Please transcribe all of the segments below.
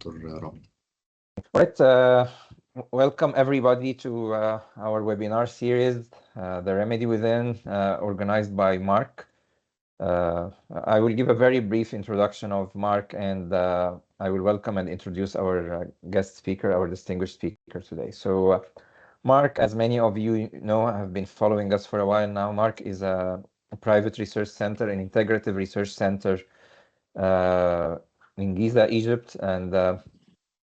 دكتور رامي. Right, welcome everybody to our webinar series, The Remedy Within, organized by MARC. I will give a very brief introduction of MARC, and I will welcome and introduce our guest speaker, our distinguished speaker today. So MARC, as many of you know, have been following us for a while now. MARC is a private research center, an integrative research center in Giza, Egypt, and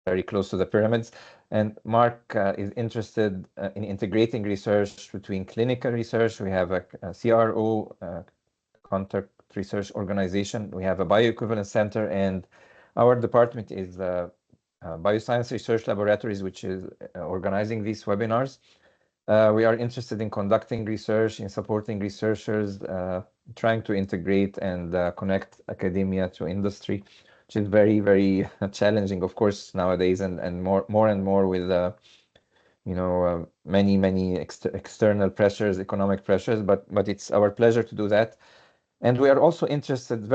very close to the pyramids. And MARC is interested in integrating research between clinical research. We have a CRO, contract research organization. We have a bioequivalence center, and our department is Bioscience Research Laboratories, which is organizing these webinars. We are interested in conducting research, in supporting researchers, trying to integrate and connect academia to industry, which is very, very challenging, of course, nowadays, and more and more with many external pressures, economic pressures. But it's our pleasure to do that. And we are also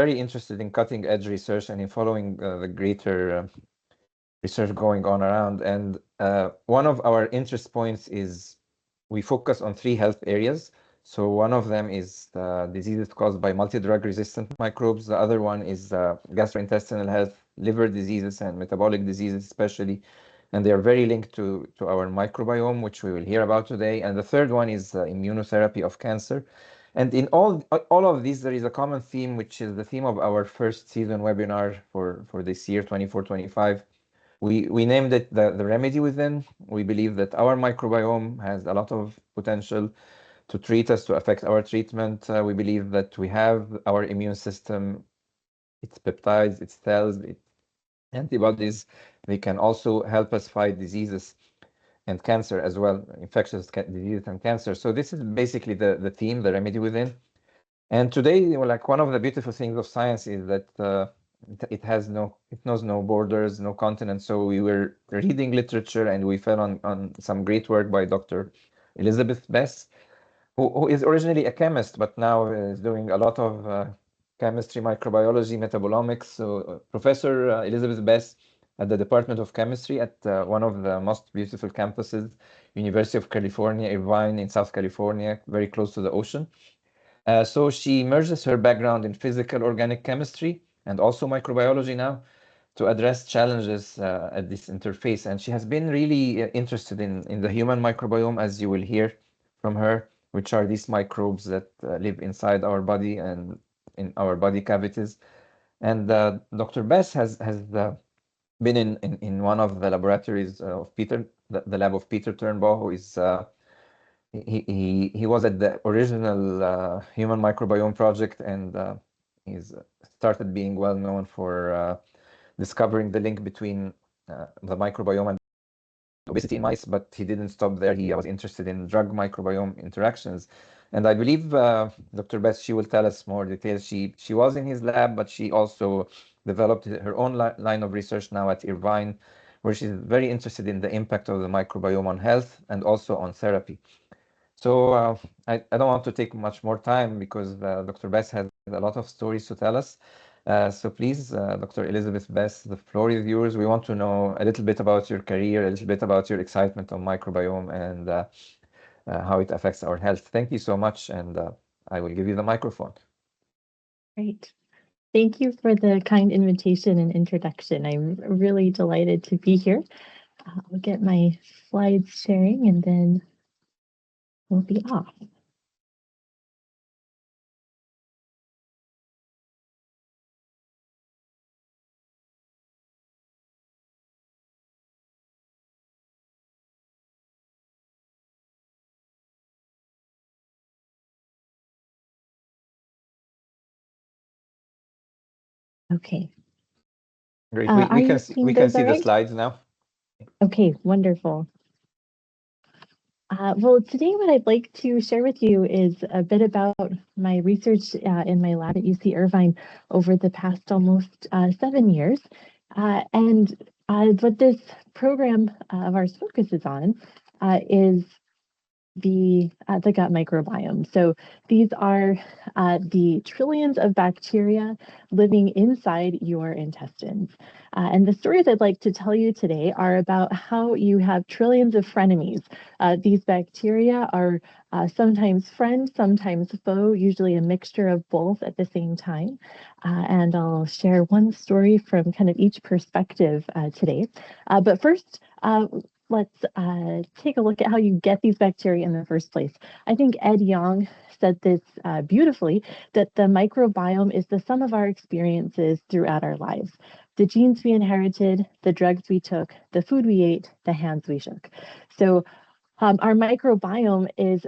very interested in cutting edge research and in following the greater research going on around. And one of our interest points is we focus on 3 health areas. So one of them is diseases caused by multi-drug resistant microbes. The other one is gastrointestinal health, liver diseases and metabolic diseases especially. And they are very linked to our microbiome, which we will hear about today. And the third one is immunotherapy of cancer. And in all of these, there is a common theme, which is the theme of our first season webinar for this year, 24-25. We named it the Remedy Within. We believe that our microbiome has a lot of potential to treat us, to affect our treatment. We believe that we have our immune system, its peptides, its cells, its antibodies. They can also help us fight diseases and cancer as well, infectious diseases and cancer. So this is basically the theme, the Remedy Within. And today, like, one of the beautiful things of science is that it knows no borders, no continents. So we were reading literature and we fell on some great work by Dr. Elizabeth Bess, who is originally a chemist, but now is doing a lot of chemistry, microbiology, metabolomics. So Professor Elizabeth Bess at the Department of Chemistry at one of the most beautiful campuses, University of California Irvine in South California, very close to the ocean. So she merges her background in physical organic chemistry and also microbiology now to address challenges at this interface. And she has been really interested in the human microbiome, as you will hear from her, which are these microbes that live inside our body and in our body cavities. And Dr. Bess has been in one of the laboratories of Peter, the lab of Peter Turnbaugh, who is he was at the original human microbiome project, and he's started being well known for discovering the link between the microbiome and obesity in mice, but he didn't stop there. He was interested in drug microbiome interactions. And I believe Dr. Bess, she will tell us more details. She was in his lab, but she also developed her own line of research now at Irvine, where she's very interested in the impact of the microbiome on health and also on therapy. So I don't want to take much more time because Dr. Bess has a lot of stories to tell us. So please, Dr. Elizabeth Bess, the floor is yours. We want to know a little bit about your career, a little bit about your excitement on microbiome and how it affects our health. Thank you so much, and I will give you the microphone. Great. Thank you for the kind invitation and introduction. I'm really delighted to be here. I'll get my slides sharing and then we'll be off. Okay. Great. We can see the slides now. Okay, wonderful. Well, today what I'd like to share with you is a bit about my research in my lab at UC Irvine over the past almost 7 years. And what this program of ours focuses on is the gut microbiome. So these are the trillions of bacteria living inside your intestines. And the stories I'd like to tell you today are about how you have trillions of frenemies. These bacteria are sometimes friend, sometimes foe, usually a mixture of both at the same time. And I'll share one story from kind of each perspective today. But first, let's take a look at how you get these bacteria in the first place. I think Ed Yong said this beautifully, that the microbiome is the sum of our experiences throughout our lives. The genes we inherited, the drugs we took, the food we ate, the hands we shook. So our microbiome is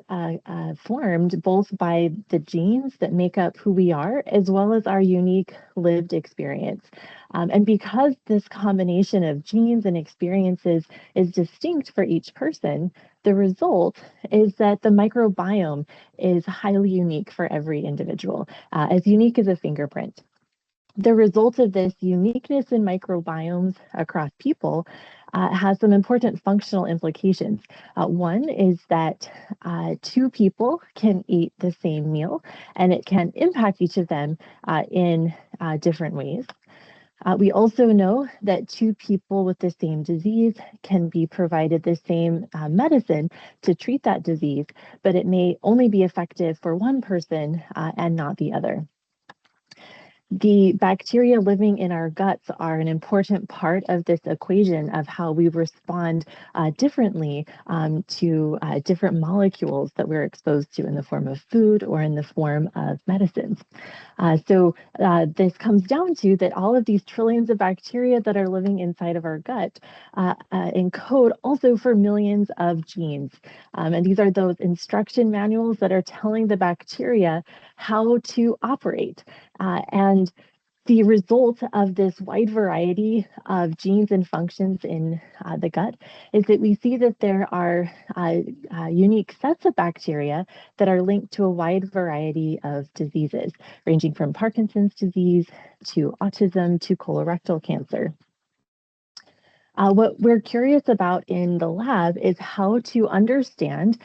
formed both by the genes that make up who we are, as well as our unique lived experience. And because this combination of genes and experiences is distinct for each person, the result is that the microbiome is highly unique for every individual, as unique as a fingerprint. The result of this uniqueness in microbiomes across people has some important functional implications. One is that two people can eat the same meal, and it can impact each of them in different ways. We also know that two people with the same disease can be provided the same medicine to treat that disease, but it may only be effective for one person and not the other. The bacteria living in our guts are an important part of this equation of how we respond differently to different molecules that we're exposed to in the form of food or in the form of medicines. So this comes down to that all of these trillions of bacteria that are living inside of our gut encode also for millions of genes. And these are those instruction manuals that are telling the bacteria how to operate. And the result of this wide variety of genes and functions in the gut is that we see that there are unique sets of bacteria that are linked to a wide variety of diseases, ranging from Parkinson's disease to autism to colorectal cancer. What we're curious about in the lab is how to understand,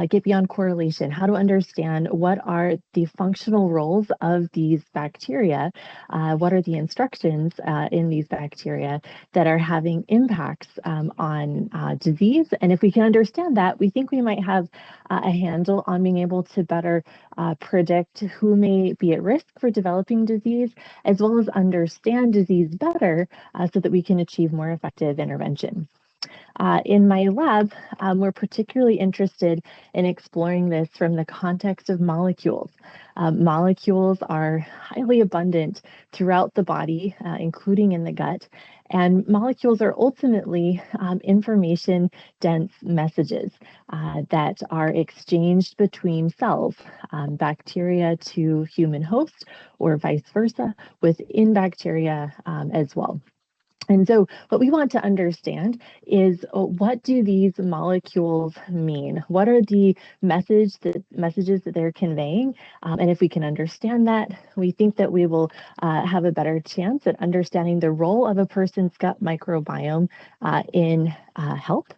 get beyond correlation, how to understand what are the functional roles of these bacteria, what are the instructions in these bacteria that are having impacts on disease. And if we can understand that, we think we might have a handle on being able to better predict who may be at risk for developing disease, as well as understand disease better so that we can achieve more effective intervention. In my lab, we're particularly interested in exploring this from the context of molecules. Molecules are highly abundant throughout the body, including in the gut, and molecules are ultimately information-dense messages that are exchanged between cells, bacteria to human hosts, or vice versa, within bacteria as well. And so what we want to understand is what do these molecules mean? What are the messages that they're conveying? And if we can understand that, we think that we will have a better chance at understanding the role of a person's gut microbiome in health.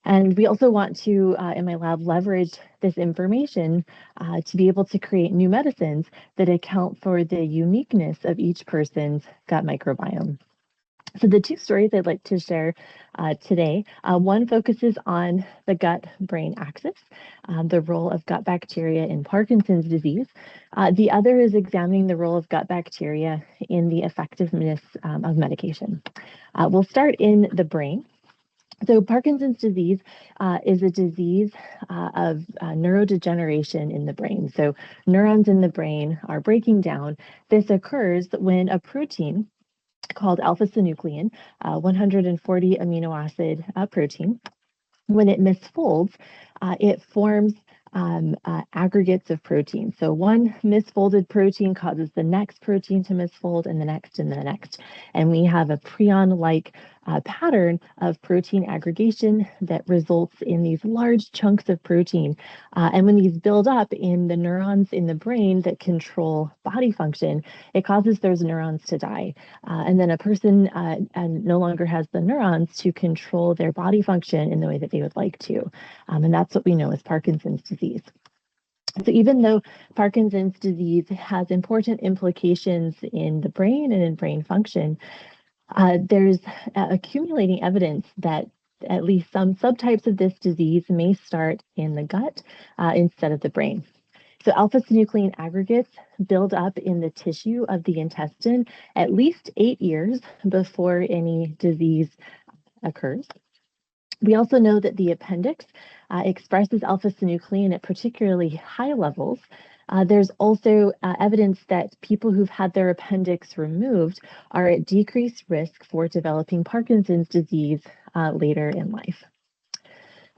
And we also want to, in my lab, leverage this information to be able to create new medicines that account for the uniqueness of each person's gut microbiome. So the two stories I'd like to share today, one focuses on the gut-brain axis, the role of gut bacteria in Parkinson's disease. The other is examining the role of gut bacteria in the effectiveness of medication. We'll start in the brain. So Parkinson's disease is a disease of neurodegeneration in the brain. So neurons in the brain are breaking down. This occurs when a protein called alpha-synuclein, 140 amino acid protein. When it misfolds, it forms aggregates of protein. So one misfolded protein causes the next protein to misfold and the next and the next. And we have a prion-like pattern of protein aggregation that results in these large chunks of protein. And when these build up in the neurons in the brain that control body function, it causes those neurons to die. And then a person no longer has the neurons to control their body function in the way that they would like to. And that's what we know as Parkinson's disease. So even though Parkinson's disease has important implications in the brain and in brain function, there's accumulating evidence that at least some subtypes of this disease may start in the gut instead of the brain. So alpha-synuclein aggregates build up in the tissue of the intestine at least 8 years before any disease occurs. We also know that the appendix expresses alpha-synuclein at particularly high levels. There's also evidence that people who've had their appendix removed are at decreased risk for developing Parkinson's disease later in life.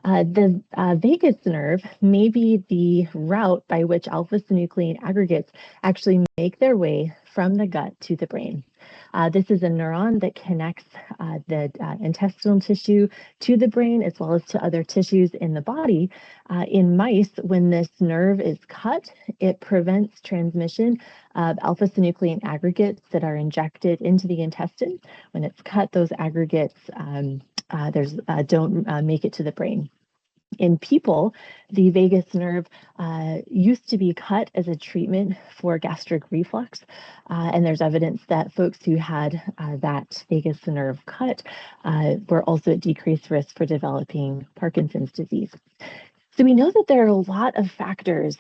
The vagus nerve may be the route by which alpha-synuclein aggregates actually make their way from the gut to the brain. This is a neuron that connects the intestinal tissue to the brain as well as to other tissues in the body. In mice, when this nerve is cut, it prevents transmission of alpha-synuclein aggregates that are injected into the intestine. When it's cut, those aggregates don't make it to the brain. In people, the vagus nerve used to be cut as a treatment for gastric reflux, and there's evidence that folks who had that vagus nerve cut were also at decreased risk for developing Parkinson's disease. So we know that there are a lot of factors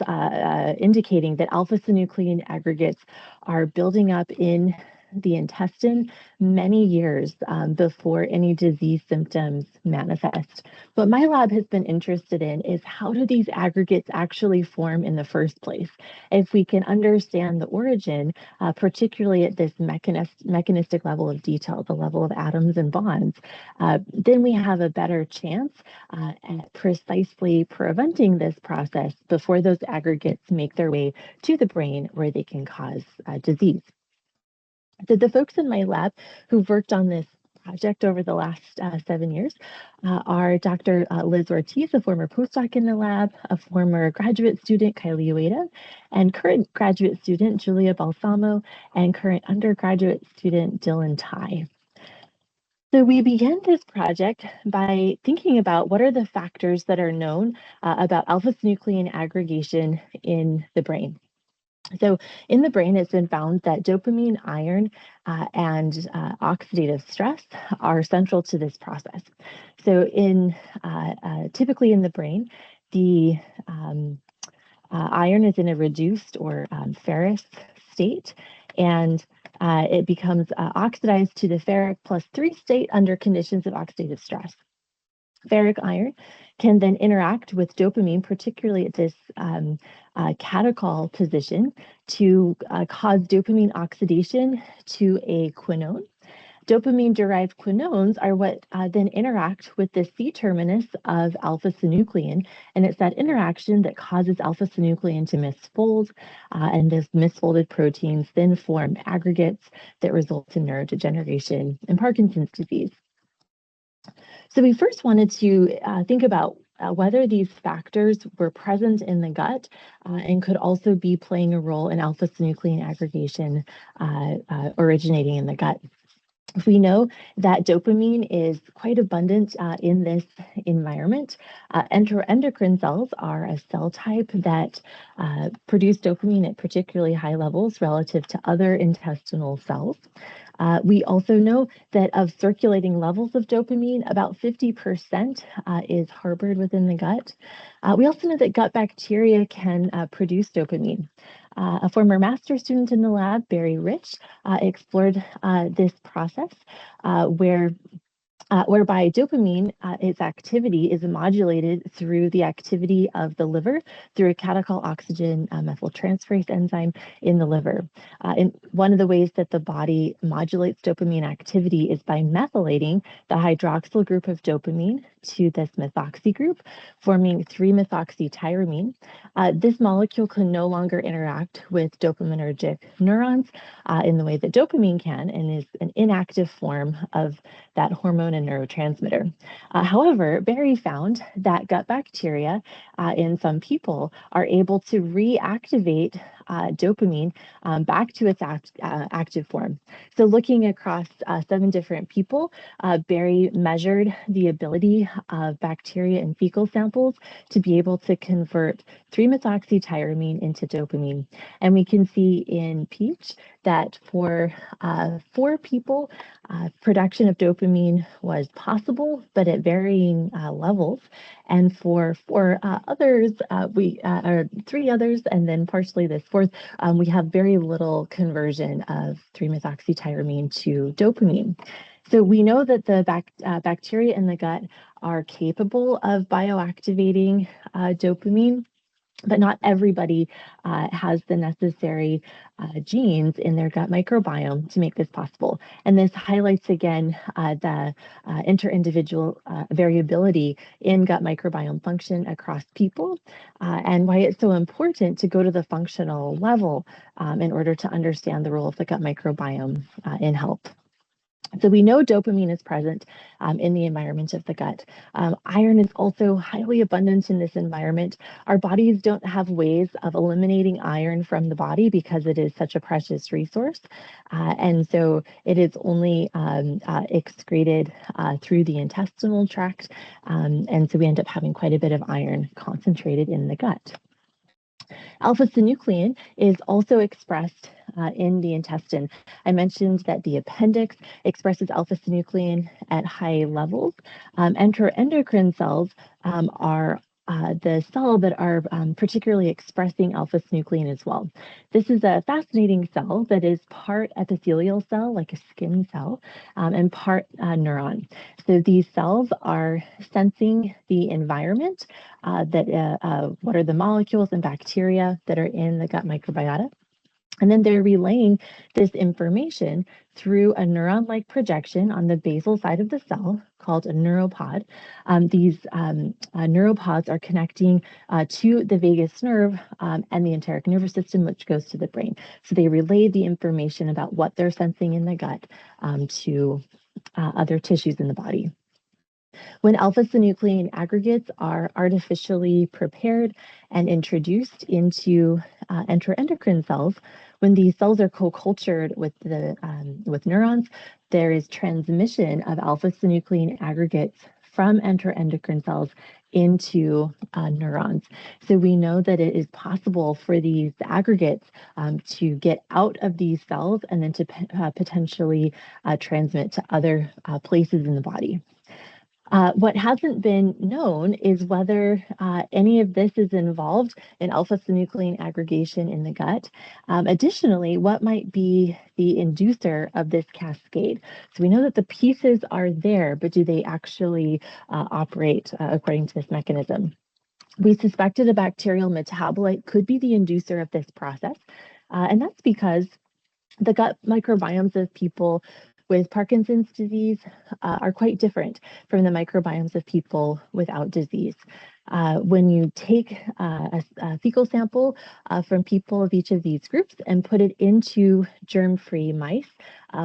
indicating that alpha-synuclein aggregates are building up in the intestine many years before any disease symptoms manifest. What my lab has been interested in is how do these aggregates actually form in the first place? If we can understand the origin, particularly at this mechanistic level of detail, the level of atoms and bonds, then we have a better chance at precisely preventing this process before those aggregates make their way to the brain where they can cause disease. So the folks in my lab who've worked on this project over the last 7 years are Dr. Liz Ortiz, a former postdoc in the lab, a former graduate student, Kylie Ueda, and current graduate student, Julia Balsamo, and current undergraduate student, Dylan Tai. So we began this project by thinking about what are the factors that are known about alpha-synuclein aggregation in the brain. So in the brain, it's been found that dopamine, iron, and oxidative stress are central to this process. So typically in the brain, the iron is in a reduced or ferrous state, and it becomes oxidized to the ferric +3 state under conditions of oxidative stress. Ferric iron can then interact with dopamine, particularly at this catechol position, to cause dopamine oxidation to a quinone. Dopamine-derived quinones are what then interact with the C-terminus of alpha-synuclein, and it's that interaction that causes alpha-synuclein to misfold, and those misfolded proteins then form aggregates that result in neurodegeneration and Parkinson's disease. So we first wanted to think about whether these factors were present in the gut and could also be playing a role in alpha-synuclein aggregation originating in the gut. We know that dopamine is quite abundant in this environment. Endocrine cells are a cell type that produce dopamine at particularly high levels relative to other intestinal cells. We also know that of circulating levels of dopamine, about 50% is harbored within the gut. We also know that gut bacteria can produce dopamine. A former master's student in the lab, Barry Rich, explored this process where whereby dopamine, its activity is modulated through the activity of the liver through a catechol oxygen methyltransferase enzyme in the liver. And one of the ways that the body modulates dopamine activity is by methylating the hydroxyl group of dopamine to this methoxy group, forming 3-methoxytyramine. This molecule can no longer interact with dopaminergic neurons in the way that dopamine can, and is an inactive form of that hormone and neurotransmitter. However, Berry found that gut bacteria in some people are able to reactivate dopamine back to its active form. So looking across 7 different people, Berry measured the ability of bacteria in fecal samples to be able to convert 3-methoxytyramine into dopamine. And we can see in Peach that for 4 people, production of dopamine was possible, but at varying levels. And for 4 others, or 3 others, and then partially this 4th, we have very little conversion of 3-methoxytyramine to dopamine. So we know that the bacteria in the gut are capable of bioactivating dopamine, but not everybody has the necessary genes in their gut microbiome to make this possible. And this highlights again the inter-individual variability in gut microbiome function across people, and why it's so important to go to the functional level in order to understand the role of the gut microbiome in health. So we know dopamine is present in the environment of the gut. Iron is also highly abundant in this environment. Our bodies don't have ways of eliminating iron from the body because it is such a precious resource. And so it is only excreted through the intestinal tract. And so we end up having quite a bit of iron concentrated in the gut. Alpha-synuclein is also expressed in the intestine. I mentioned that the appendix expresses alpha-synuclein at high levels. Enteroendocrine cells are the cell that are particularly expressing alpha-synuclein as well. This is a fascinating cell that is part epithelial cell, like a skin cell, and part neuron. So these cells are sensing the environment, what are the molecules and bacteria that are in the gut microbiota. And then they're relaying this information through a neuron-like projection on the basal side of the cell called a neuropod. These neuropods are connecting to the vagus nerve and the enteric nervous system, which goes to the brain. So they relay the information about what they're sensing in the gut to other tissues in the body. When alpha-synuclein aggregates are artificially prepared and introduced into enteroendocrine cells, when these cells are co-cultured with neurons, there is transmission of alpha-synuclein aggregates from enteroendocrine cells into neurons. So we know that it is possible for these aggregates to get out of these cells and then to potentially transmit to other places in the body. What hasn't been known is whether any of this is involved in alpha-synuclein aggregation in the gut. Additionally, what might be the inducer of this cascade? So we know that the pieces are there, but do they actually operate according to this mechanism? We suspected a bacterial metabolite could be the inducer of this process, and that's because the gut microbiomes of people with Parkinson's disease are quite different from the microbiomes of people without disease. When you take a fecal sample from people of each of these groups and put it into germ-free mice,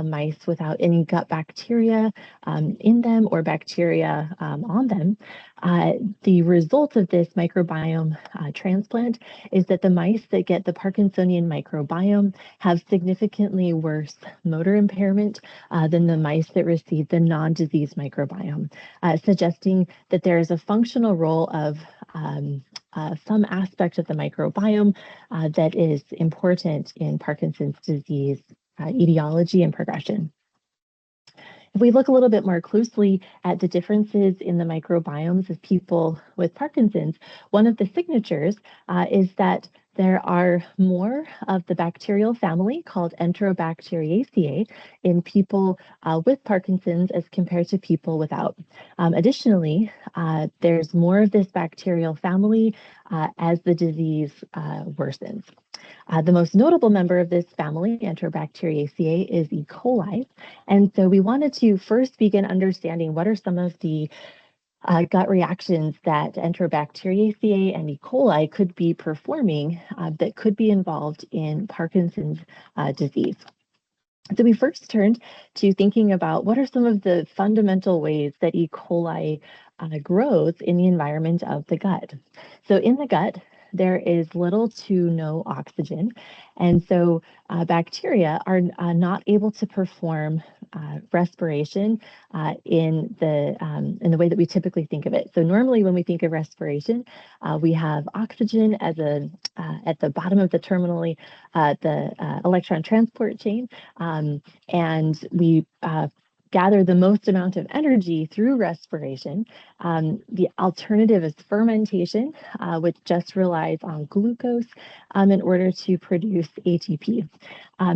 mice without any gut bacteria in them or bacteria on them, the result of this microbiome transplant is that the mice that get the Parkinsonian microbiome have significantly worse motor impairment than the mice that receive the non-disease microbiome, suggesting that there is a functional role of some aspect of the microbiome that is important in Parkinson's disease etiology and progression. If we look a little bit more closely at the differences in the microbiomes of people with Parkinson's, one of the signatures is that There are more of the bacterial family called Enterobacteriaceae in people with Parkinson's as compared to people without. Additionally, there's more of this bacterial family as the disease worsens. The most notable member of this family, Enterobacteriaceae, is E. coli. And so we wanted to first begin understanding what are some of the gut reactions that Enterobacteriaceae and E. coli could be performing that could be involved in Parkinson's disease. So we first turned to thinking about what are some of the fundamental ways that E. coli grows in the environment of the gut. So in the gut, there is little to no oxygen, and so bacteria are not able to perform respiration in the way that we typically think of it. So normally, when we think of respiration, we have oxygen as at the bottom of the terminally the electron transport chain, and we gather the most amount of energy through respiration. The alternative is fermentation, which just relies on glucose in order to produce ATP.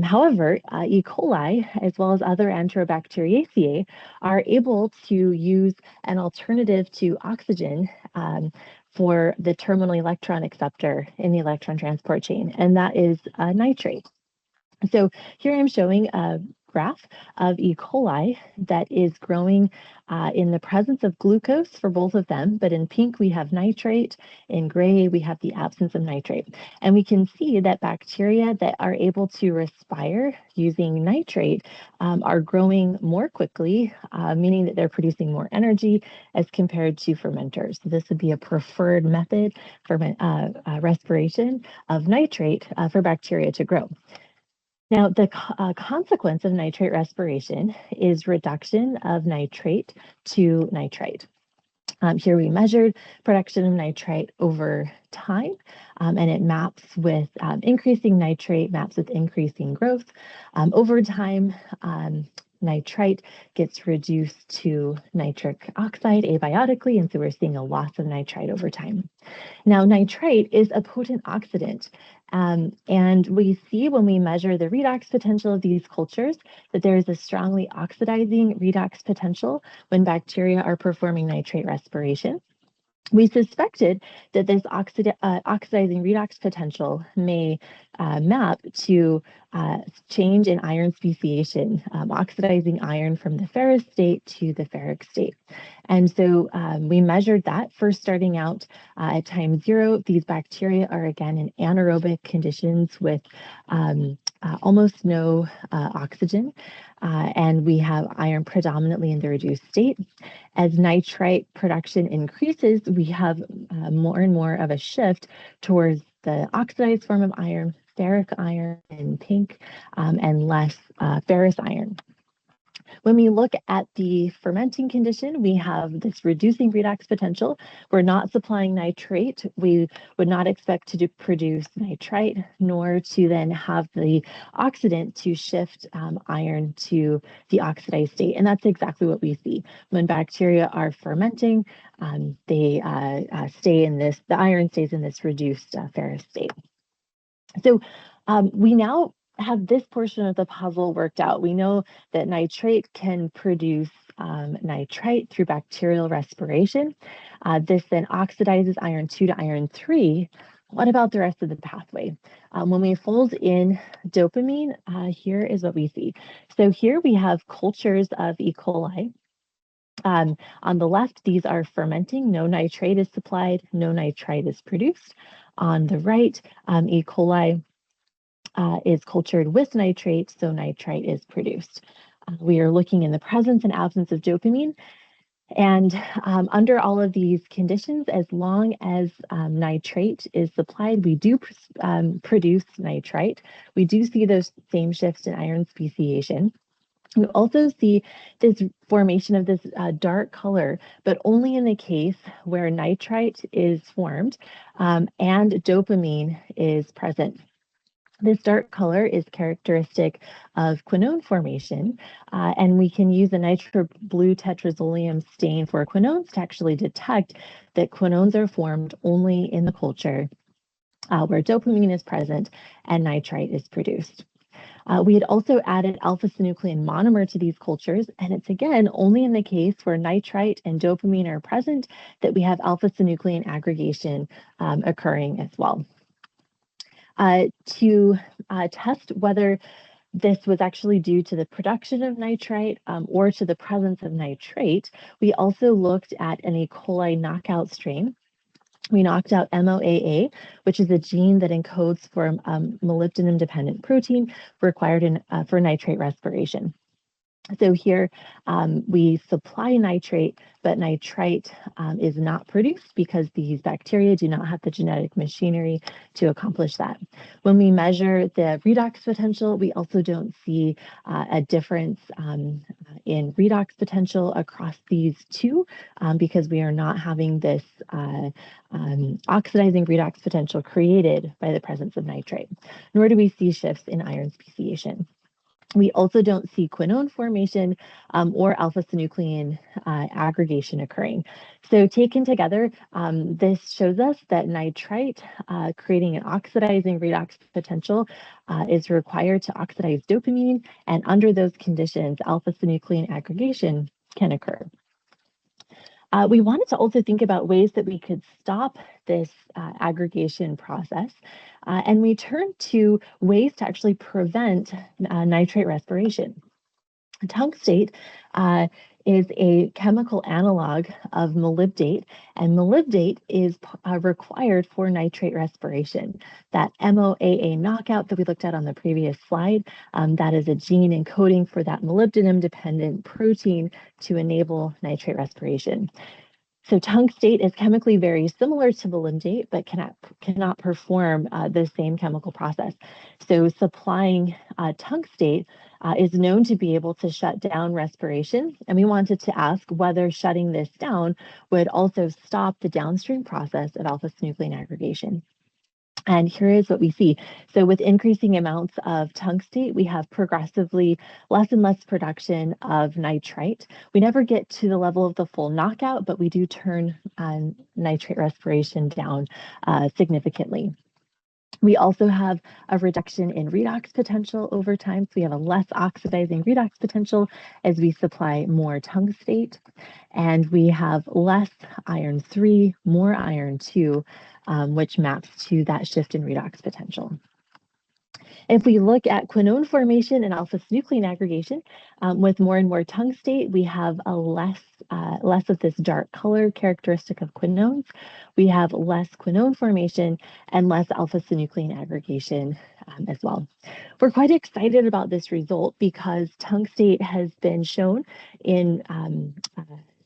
However, E. coli, as well as other Enterobacteriaceae, are able to use an alternative to oxygen for the terminal electron acceptor in the electron transport chain, and that is nitrate. So here I'm showing a graph of E. coli that is growing in the presence of glucose for both of them, but in pink we have nitrate, in gray we have the absence of nitrate. And we can see that bacteria that are able to respire using nitrate are growing more quickly, meaning that they're producing more energy as compared to fermenters. So this would be a preferred method for respiration of nitrate for bacteria to grow. Now, the consequence of nitrate respiration is reduction of nitrate to nitrite. Here we measured production of nitrite over time, and it maps with increasing nitrate, maps with increasing growth. Over time, nitrite gets reduced to nitric oxide abiotically, and so we're seeing a loss of nitrite over time. Now, nitrite is a potent oxidant, and we see when we measure the redox potential of these cultures that there is a strongly oxidizing redox potential when bacteria are performing nitrate respiration. We suspected that this oxidizing redox potential may map to change in iron speciation, oxidizing iron from the ferrous state to the ferric state. And so we measured that first starting out at time 0. These bacteria are again in anaerobic conditions with almost no oxygen, and we have iron predominantly in the reduced state. As nitrite production increases, we have more and more of a shift towards the oxidized form of iron, ferric iron in pink, and less ferrous iron. When we look at the fermenting condition, we have this reducing redox potential. We're not supplying nitrate. We would not expect to produce nitrite, nor to then have the oxidant to shift iron to the oxidized state. And that's exactly what we see. When bacteria are fermenting, they stay in this, the iron stays in this reduced ferrous state. So we now have this portion of the puzzle worked out. We know that nitrate can produce nitrite through bacterial respiration. This then oxidizes iron 2 to iron 3. What about the rest of the pathway? When we fold in dopamine, here is what we see. So here we have cultures of E. coli. On the left, these are fermenting. No nitrate is supplied, no nitrite is produced. On the right, E. coli is cultured with nitrate, so nitrite is produced. We are looking in the presence and absence of dopamine. And under all of these conditions, as long as nitrate is supplied, we do produce nitrite. We do see those same shifts in iron speciation. We also see this formation of this dark color, but only in the case where nitrite is formed and dopamine is present. This dark color is characteristic of quinone formation, and we can use a nitro blue tetrazolium stain for quinones to actually detect that quinones are formed only in the culture where dopamine is present and nitrite is produced. We had also added alpha-synuclein monomer to these cultures, and it's again only in the case where nitrite and dopamine are present that we have alpha-synuclein aggregation occurring as well. To test whether this was actually due to the production of nitrite or to the presence of nitrate, we also looked at an E. coli knockout strain. We knocked out MOAA, which is a gene that encodes for molybdenum-dependent protein required for nitrate respiration. So here we supply nitrate, but nitrite is not produced because these bacteria do not have the genetic machinery to accomplish that. When we measure the redox potential, we also don't see a difference in redox potential across these two because we are not having this oxidizing redox potential created by the presence of nitrate, nor do we see shifts in iron speciation. We also don't see quinone formation or alpha-synuclein aggregation occurring. So taken together, this shows us that nitrite creating an oxidizing redox potential is required to oxidize dopamine, and under those conditions, alpha-synuclein aggregation can occur. We wanted to also think about ways that we could stop this aggregation process, and we turned to ways to actually prevent nitrate respiration. Tungstate is a chemical analog of molybdate, and molybdate is required for nitrate respiration. That MOAA knockout that we looked at on the previous slide, that is a gene encoding for that molybdenum-dependent protein to enable nitrate respiration. So tungstate is chemically very similar to molybdate, but cannot perform the same chemical process. So supplying tungstate is known to be able to shut down respiration, and we wanted to ask whether shutting this down would also stop the downstream process of alpha-synuclein aggregation. And here is what we see. So with increasing amounts of tungstate, we have progressively less and less production of nitrite. We never get to the level of the full knockout, but we do turn nitrate respiration down significantly. We also have a reduction in redox potential over time. So we have a less oxidizing redox potential as we supply more tungstate. And we have less iron 3, more iron 2, which maps to that shift in redox potential. If we look at quinone formation and alpha-synuclein aggregation, with more and more tungstate, we have a less of this dark color characteristic of quinones. We have less quinone formation and less alpha-synuclein aggregation as well. We're quite excited about this result because tungstate has been shown in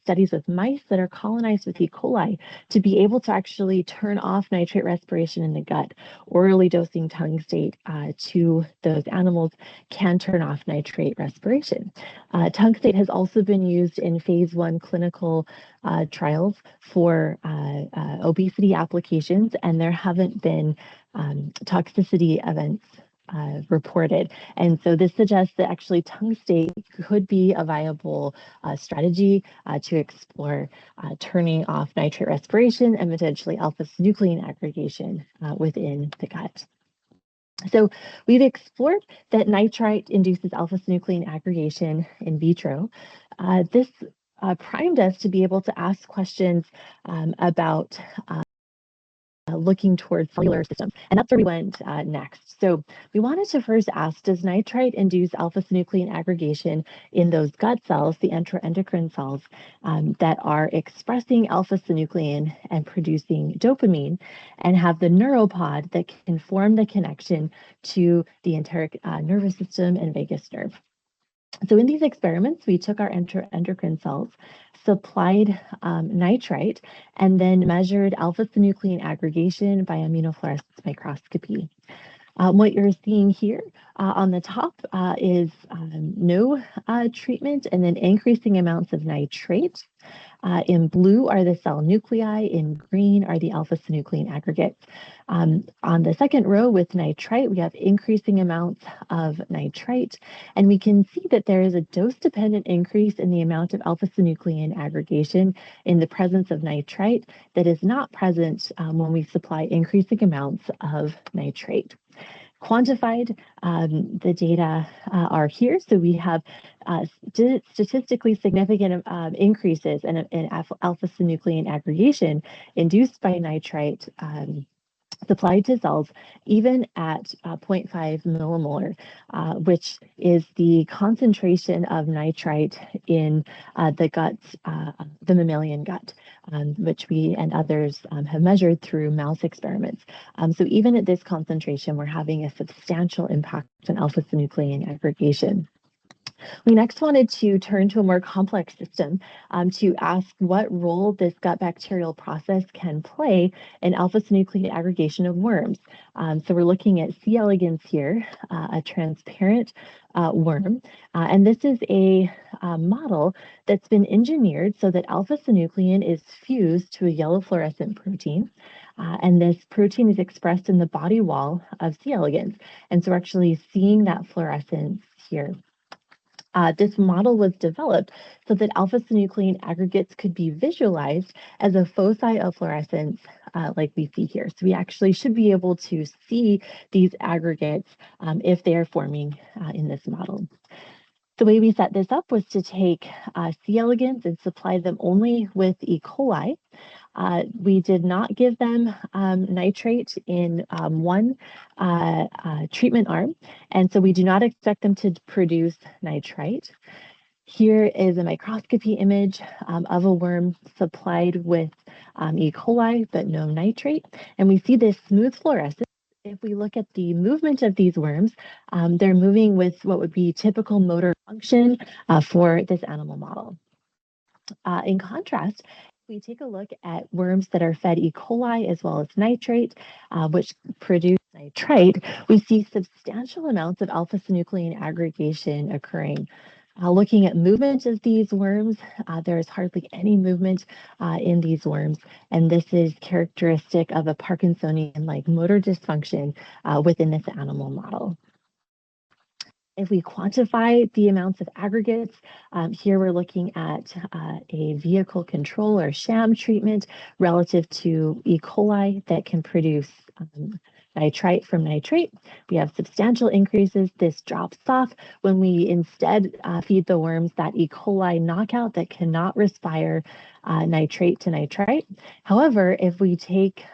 studies with mice that are colonized with E. coli to be able to actually turn off nitrate respiration in the gut. Orally dosing tungstate to those animals can turn off nitrate respiration. Tungstate has also been used in phase 1 clinical trials for obesity applications, and there haven't been toxicity events reported. And so this suggests that actually tungstate could be a viable strategy to explore turning off nitrate respiration and potentially alpha-synuclein aggregation within the gut. So we've explored that nitrite induces alpha-synuclein aggregation in vitro. This primed us to be able to ask questions about looking towards cellular systems. And that's where we went next. So we wanted to first ask, does nitrite induce alpha-synuclein aggregation in those gut cells, the enteroendocrine cells, that are expressing alpha-synuclein and producing dopamine, and have the neuropod that can form the connection to the enteric nervous system and vagus nerve? So in these experiments, we took our enteroendocrine cells, supplied nitrite, and then measured alpha-synuclein aggregation by immunofluorescence microscopy. What you're seeing here on the top is no treatment and then increasing amounts of nitrate. In blue are the cell nuclei, in green are the alpha-synuclein aggregates. On the second row with nitrite, we have increasing amounts of nitrite, and we can see that there is a dose-dependent increase in the amount of alpha-synuclein aggregation in the presence of nitrite that is not present when we supply increasing amounts of nitrate. Quantified, the data are here. So we have statistically significant increases in alpha-synuclein aggregation induced by nitrite supplied to cells, even at 0.5 millimolar, which is the concentration of nitrite in the gut, the mammalian gut, which we and others have measured through mouse experiments. So even at this concentration, we're having a substantial impact on alpha-synuclein aggregation. We next wanted to turn to a more complex system to ask what role this gut bacterial process can play in alpha-synuclein aggregation of worms. So we're looking at C. elegans here, a transparent worm. And this is a model that's been engineered so that alpha-synuclein is fused to a yellow fluorescent protein. And this protein is expressed in the body wall of C. elegans. And so we're actually seeing that fluorescence here. This model was developed so that alpha-synuclein aggregates could be visualized as a foci of fluorescence like we see here. So we actually should be able to see these aggregates if they are forming in this model. The way we set this up was to take C. elegans and supply them only with E. coli. We did not give them nitrate in one treatment arm, and so we do not expect them to produce nitrite. Here is a microscopy image of a worm supplied with E. coli, but no nitrate, and we see this smooth fluorescence. If we look at the movement of these worms, they're moving with what would be typical motor function for this animal model. In contrast, if we take a look at worms that are fed E. coli as well as nitrate, which produce nitrite, we see substantial amounts of alpha-synuclein aggregation occurring. Looking at movement of these worms, there is hardly any movement in these worms, and this is characteristic of a Parkinsonian-like motor dysfunction within this animal model. If we quantify the amounts of aggregates, here we're looking at a vehicle control or sham treatment relative to E. coli that can produce nitrite from nitrate. We have substantial increases. This drops off when we instead feed the worms that E. coli knockout that cannot respire nitrate to nitrite. However, if we take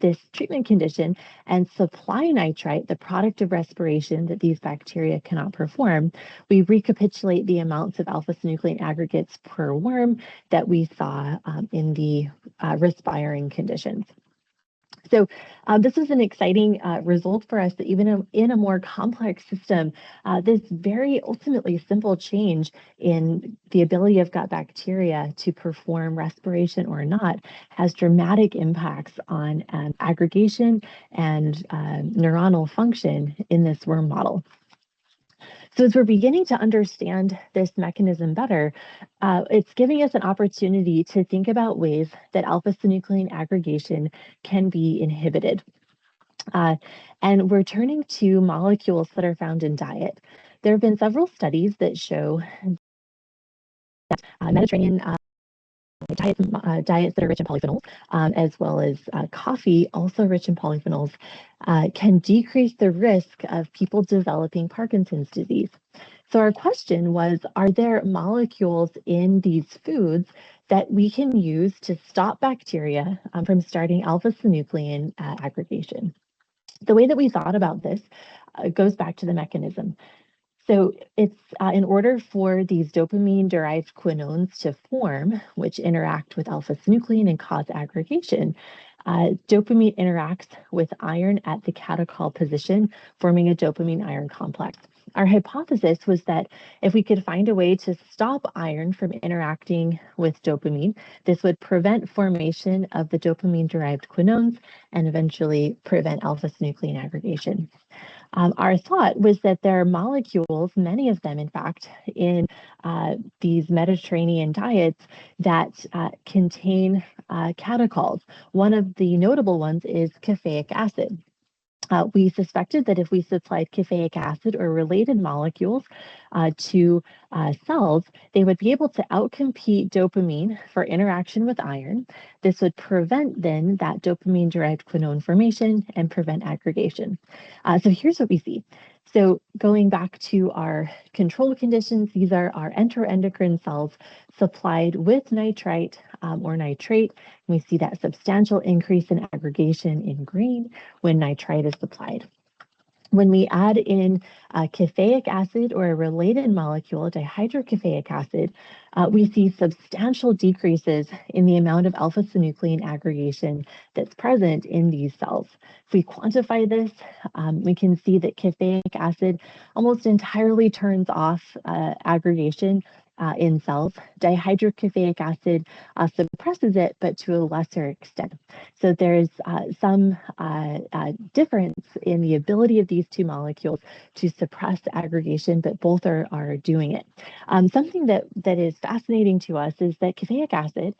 this treatment condition and supply nitrite, the product of respiration that these bacteria cannot perform, we recapitulate the amounts of alpha-synuclein aggregates per worm that we saw in the respiring conditions. So this is an exciting result for us that even in a more complex system, this very ultimately simple change in the ability of gut bacteria to perform respiration or not has dramatic impacts on aggregation and neuronal function in this worm model. So as we're beginning to understand this mechanism better, it's giving us an opportunity to think about ways that alpha-synuclein aggregation can be inhibited. And we're turning to molecules that are found in diet. There have been several studies that show that Mediterranean diets that are rich in polyphenols, as well as coffee, also rich in polyphenols, can decrease the risk of people developing Parkinson's disease. So our question was, are there molecules in these foods that we can use to stop bacteria from starting alpha-synuclein aggregation? The way that we thought about this goes back to the mechanism. So it's in order for these dopamine-derived quinones to form, which interact with alpha-synuclein and cause aggregation, dopamine interacts with iron at the catechol position, forming a dopamine-iron complex. Our hypothesis was that if we could find a way to stop iron from interacting with dopamine, this would prevent formation of the dopamine-derived quinones and eventually prevent alpha-synuclein aggregation. Our thought was that there are molecules, many of them, in fact, in these Mediterranean diets that contain catechol. One of the notable ones is caffeic acid. We suspected that if we supplied caffeic acid or related molecules to cells, they would be able to outcompete dopamine for interaction with iron. This would prevent then that dopamine-derived quinone formation and prevent aggregation. So here's what we see. So going back to our control conditions, these are our enteroendocrine cells supplied with nitrite or nitrate. We see that substantial increase in aggregation in green when nitrite is supplied. When we add in caffeic acid or a related molecule, dihydrocaffeic acid, we see substantial decreases in the amount of alpha-synuclein aggregation that's present in these cells. If we quantify this, we can see that caffeic acid almost entirely turns off aggregation in cells. Dihydrocaffeic acid suppresses it, but to a lesser extent. So there's some difference in the ability of these two molecules to suppress aggregation, but both are doing it. Something that is fascinating to us is that caffeic acid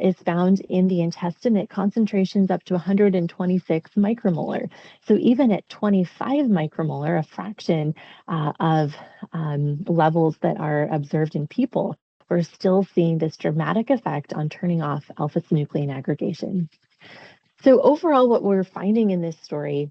is found in the intestine at concentrations up to 126 micromolar. So even at 25 micromolar, a fraction of levels that are observed in people, we're still seeing this dramatic effect on turning off alpha-synuclein aggregation. So overall, what we're finding in this story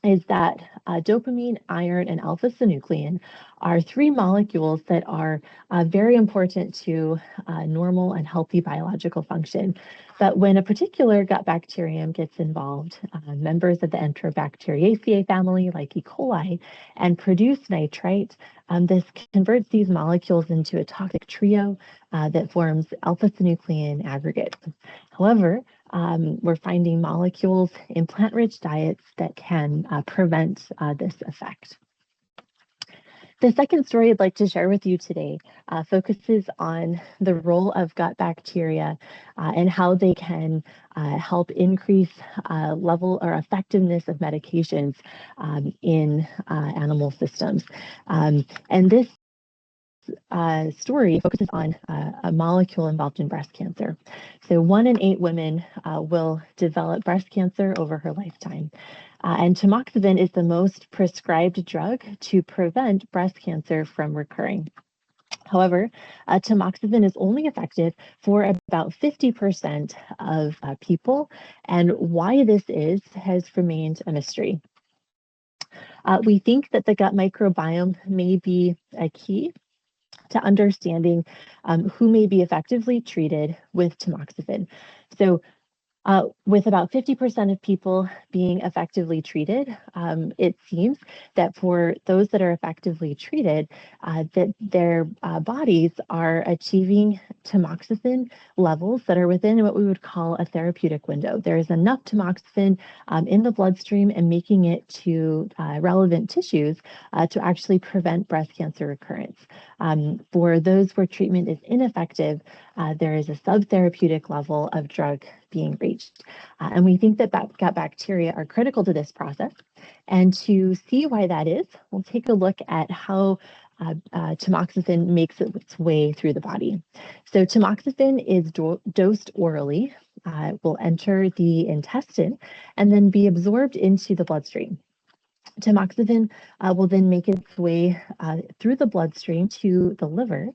is that dopamine, iron, and alpha-synuclein are three molecules that are very important to normal and healthy biological function. But when a particular gut bacterium gets involved, members of the Enterobacteriaceae family, like E. coli, and produce nitrite, this converts these molecules into a toxic trio that forms alpha-synuclein aggregates. However, we're finding molecules in plant-rich diets that can prevent this effect. The second story I'd like to share with you today focuses on the role of gut bacteria and how they can help increase level or effectiveness of medications in animal systems. And this story focuses on a molecule involved in breast cancer. So 1 in 8 women will develop breast cancer over her lifetime. And tamoxifen is the most prescribed drug to prevent breast cancer from recurring. However, tamoxifen is only effective for about 50% of people, and why this is has remained a mystery. We think that the gut microbiome may be a key to understanding who may be effectively treated with tamoxifen. So with about 50% of people being effectively treated, it seems that for those that are effectively treated, that their bodies are achieving tamoxifen levels that are within what we would call a therapeutic window. There is enough tamoxifen in the bloodstream and making it to relevant tissues to actually prevent breast cancer recurrence. For those where treatment is ineffective, there is a subtherapeutic level of drug being reached. And we think that gut bacteria are critical to this process. And to see why that is, we'll take a look at how tamoxifen makes its way through the body. So tamoxifen is dosed orally, will enter the intestine, and then be absorbed into the bloodstream. Tamoxifen will then make its way through the bloodstream to the liver,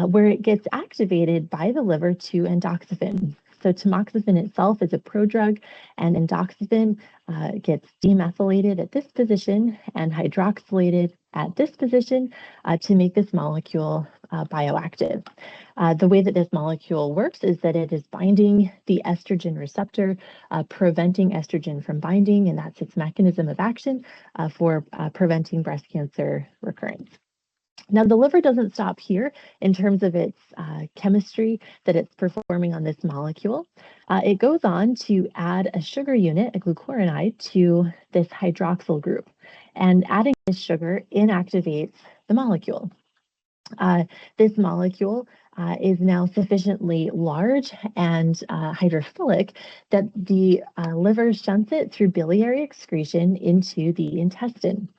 where it gets activated by the liver to endoxifen. So tamoxifen itself is a prodrug, and endoxifen gets demethylated at this position and hydroxylated at this position to make this molecule bioactive. The way that this molecule works is that it is binding the estrogen receptor, preventing estrogen from binding, and that's its mechanism of action for preventing breast cancer recurrence. Now, the liver doesn't stop here in terms of its chemistry that it's performing on this molecule. It goes on to add a sugar unit, a glucuronide, to this hydroxyl group. And adding this sugar inactivates the molecule. This molecule is now sufficiently large and hydrophilic that the liver shunts it through biliary excretion into the intestine.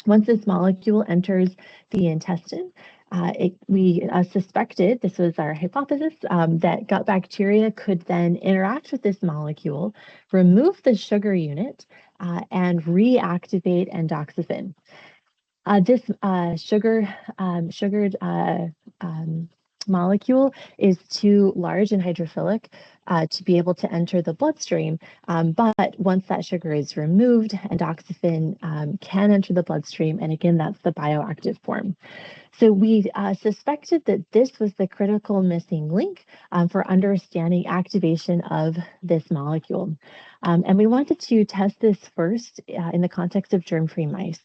Once this molecule enters the intestine, we suspected, this was our hypothesis, that gut bacteria could then interact with this molecule, remove the sugar unit, and reactivate endoxifen. This sugared molecule is too large and hydrophilic to be able to enter the bloodstream. But once that sugar is removed, endoxifen can enter the bloodstream. And again, that's the bioactive form. So we suspected that this was the critical missing link for understanding activation of this molecule. And we wanted to test this first in the context of germ-free mice.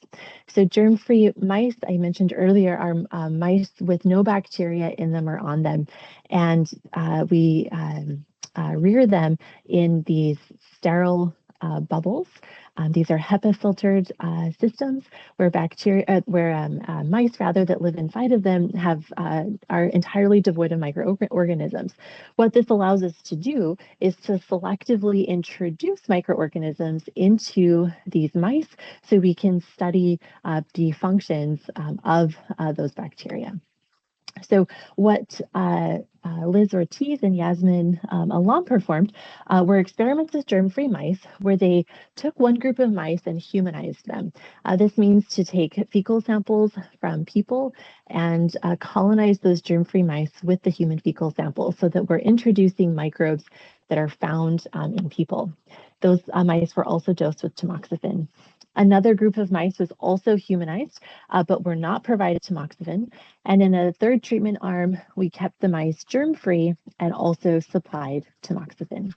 So germ-free mice, I mentioned earlier, are mice with no bacteria in them or on them. And we rear them in these sterile bubbles. These are HEPA-filtered systems where mice, rather, that live inside of them are entirely devoid of microorganisms. What this allows us to do is to selectively introduce microorganisms into these mice so we can study the functions of those bacteria. So what Liz Ortiz and Yasmin Alam performed were experiments with germ-free mice where they took one group of mice and humanized them. This means to take fecal samples from people and colonize those germ-free mice with the human fecal sample so that we're introducing microbes that are found in people. Those mice were also dosed with tamoxifen. Another group of mice was also humanized, but were not provided tamoxifen. And in a third treatment arm, we kept the mice germ-free and also supplied tamoxifen.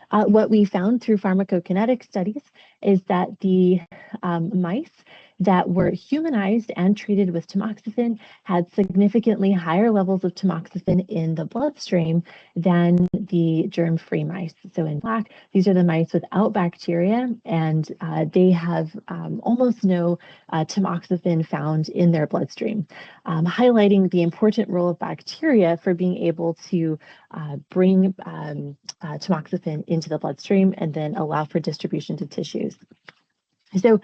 What we found through pharmacokinetic studies is that the mice that were humanized and treated with tamoxifen had significantly higher levels of tamoxifen in the bloodstream than the germ-free mice. So in black, these are the mice without bacteria, and they have almost no tamoxifen found in their bloodstream, highlighting the important role of bacteria for being able to bring tamoxifen into the bloodstream and then allow for distribution to tissues. So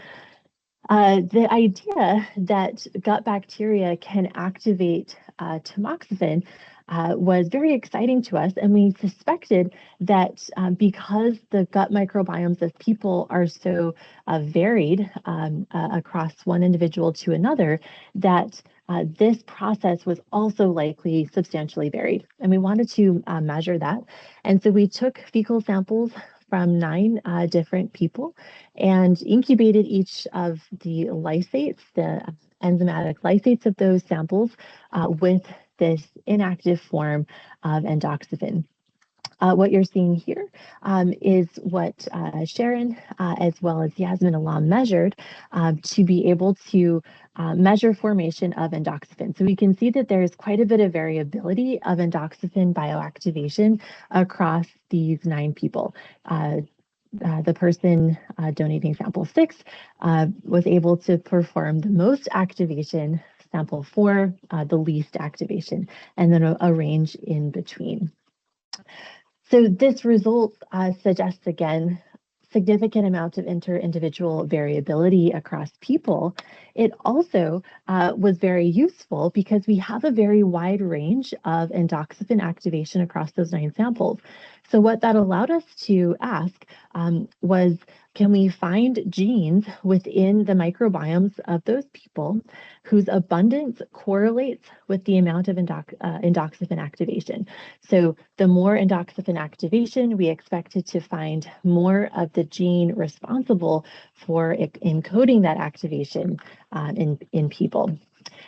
the idea that gut bacteria can activate tamoxifen was very exciting to us, and we suspected that because the gut microbiomes of people are so varied across one individual to another, that this process was also likely substantially varied, and we wanted to measure that. And so we took fecal samples from 9 different people and incubated each of the lysates, the enzymatic lysates of those samples with this inactive form of endoxifen. What you're seeing here is what Sharon, as well as Yasmin Alam, measured to be able to measure formation of endoxifen. So we can see that there's quite a bit of variability of endoxifen bioactivation across these 9 people. The person donating sample 6 was able to perform the most activation, sample 4, the least activation, and then a range in between. So this result suggests, again, significant amounts of inter-individual variability across people. It also was very useful because we have a very wide range of endoxifen activation across those 9 samples. So what that allowed us to ask was, can we find genes within the microbiomes of those people whose abundance correlates with the amount of endoxifen activation? So the more endoxifen activation, we expected to find more of the gene responsible for encoding that activation in people.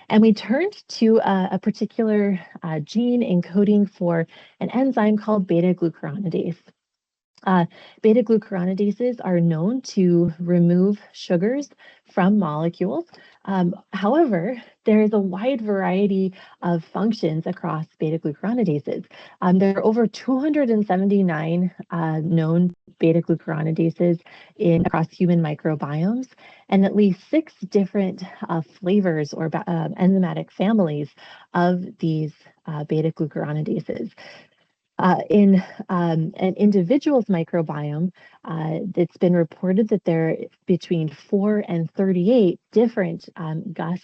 And we turned to a particular gene encoding for an enzyme called beta-glucuronidase. Beta-glucuronidases are known to remove sugars from molecules However, there is a wide variety of functions across beta-glucuronidases. There are over 279 known beta-glucuronidases across human microbiomes, and at least 6 different flavors or enzymatic families of these beta-glucuronidases. In an individual's microbiome, it's been reported that there are between 4 and 38 different GUS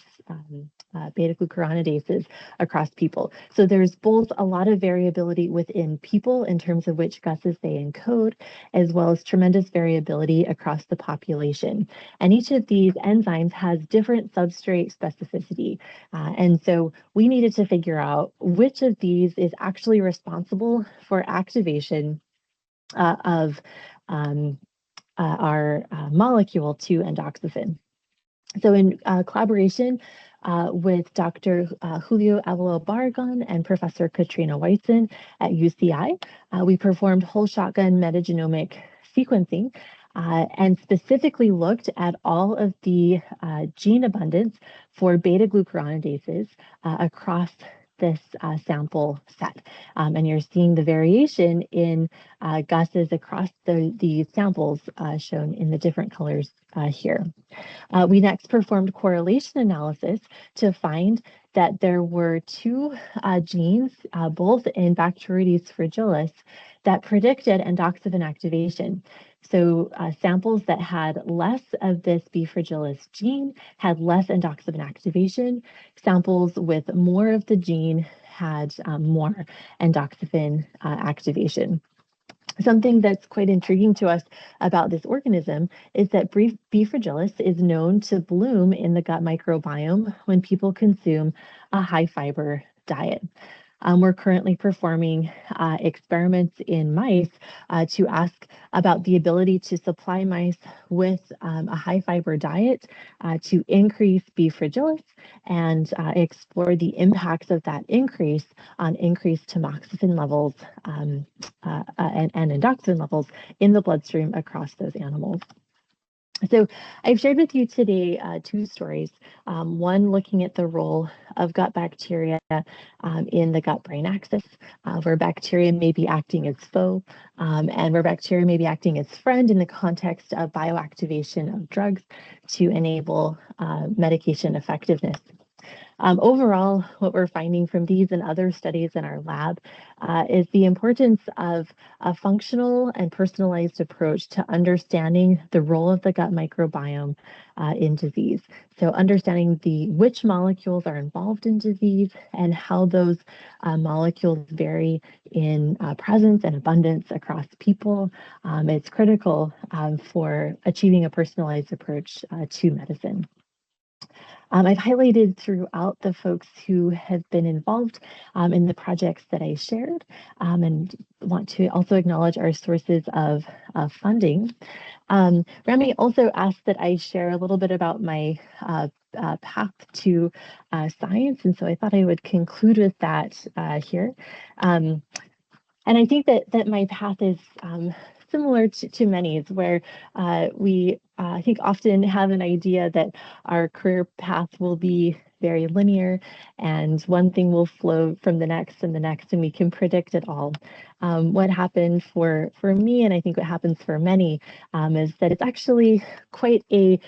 beta-glucuronidases across people. So there's both a lot of variability within people in terms of which GUSs they encode, as well as tremendous variability across the population. And each of these enzymes has different substrate specificity. And so we needed to figure out which of these is actually responsible for activation of our molecule 2-endoxifen. So in collaboration with Dr. Julio Avalo Barragan and Professor Katrina Weitzen at UCI, we performed whole shotgun metagenomic sequencing and specifically looked at all of the gene abundance for beta-glucuronidases across this sample set. And you're seeing the variation in GUSs across the samples shown in the different colors here. We next performed correlation analysis to find that there were 2 genes, both in Bacteroides fragilis, that predicted endoxifen activation. So samples that had less of this B. fragilis gene had less endoxifen activation. Samples with more of the gene had more endoxifen activation. Something that's quite intriguing to us about this organism is that B. fragilis is known to bloom in the gut microbiome when people consume a high fiber diet. We're currently performing experiments in mice to ask about the ability to supply mice with a high fiber diet to increase B. fragilis and explore the impacts of that increase on increased tamoxifen levels and endoxifen levels in the bloodstream across those animals. So I've shared with you today 2 stories, one looking at the role of gut bacteria in the gut-brain axis, where bacteria may be acting as foe, and where bacteria may be acting as friend in the context of bioactivation of drugs to enable medication effectiveness. Overall, what we're finding from these and other studies in our lab is the importance of a functional and personalized approach to understanding the role of the gut microbiome in disease. So understanding which molecules are involved in disease and how those molecules vary in presence and abundance across people. It's critical for achieving a personalized approach to medicine. I've highlighted throughout the folks who have been involved in the projects that I shared, and want to also acknowledge our sources of funding. Rami also asked that I share a little bit about my path to science, and so I thought I would conclude with that here. And I think that my path is similar to many's, where we I think often have an idea that our career path will be very linear and one thing will flow from the next and the next, and we can predict it all. What happened for me, and I think what happens for many, is that it's actually quite a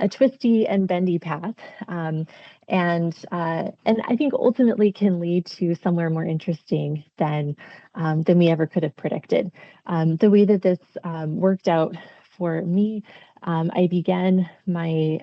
twisty and bendy path, and I think ultimately can lead to somewhere more interesting than we ever could have predicted. The way that this worked out for me, I began my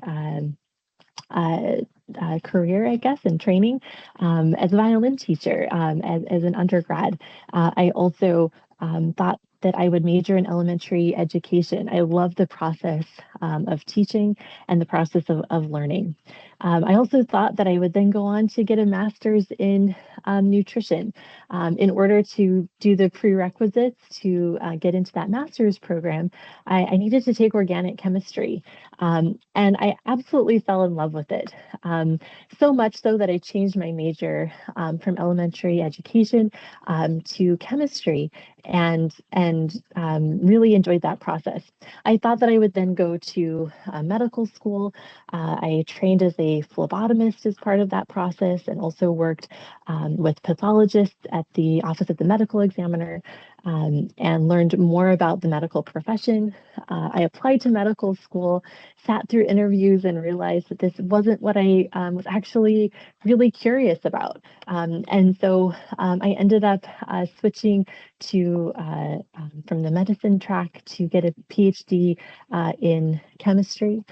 career, I guess, and training as a violin teacher as an undergrad. I also thought that I would major in elementary education. I love the process of teaching and the process of learning. I also thought that I would then go on to get a master's in nutrition. In order to do the prerequisites to get into that master's program, I needed to take organic chemistry. And I absolutely fell in love with it. So much so that I changed my major from elementary education to chemistry, and really enjoyed that process. I thought that I would then go to medical school. I trained as a phlebotomist as part of that process, and also worked with pathologists at the Office of the Medical Examiner, and learned more about the medical profession. I applied to medical school, sat through interviews, and realized that this wasn't what I was actually really curious about. And so I ended up switching to from the medicine track to get a PhD in chemistry.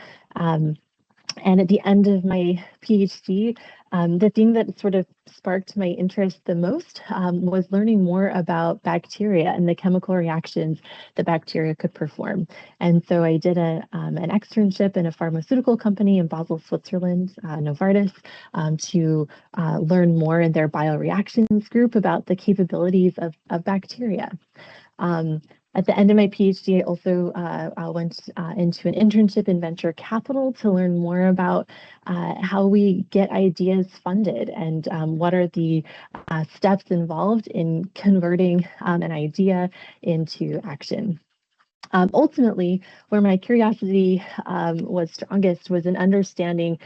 And at the end of my PhD, the thing that sort of sparked my interest the most was learning more about bacteria and the chemical reactions that bacteria could perform. And so I did an externship in a pharmaceutical company in Basel, Switzerland, Novartis, to learn more in their bioreactions group about the capabilities of bacteria. At the end of my PhD, I also went into an internship in venture capital to learn more about how we get ideas funded and what are the steps involved in converting an idea into action. Ultimately, where my curiosity was strongest was in understanding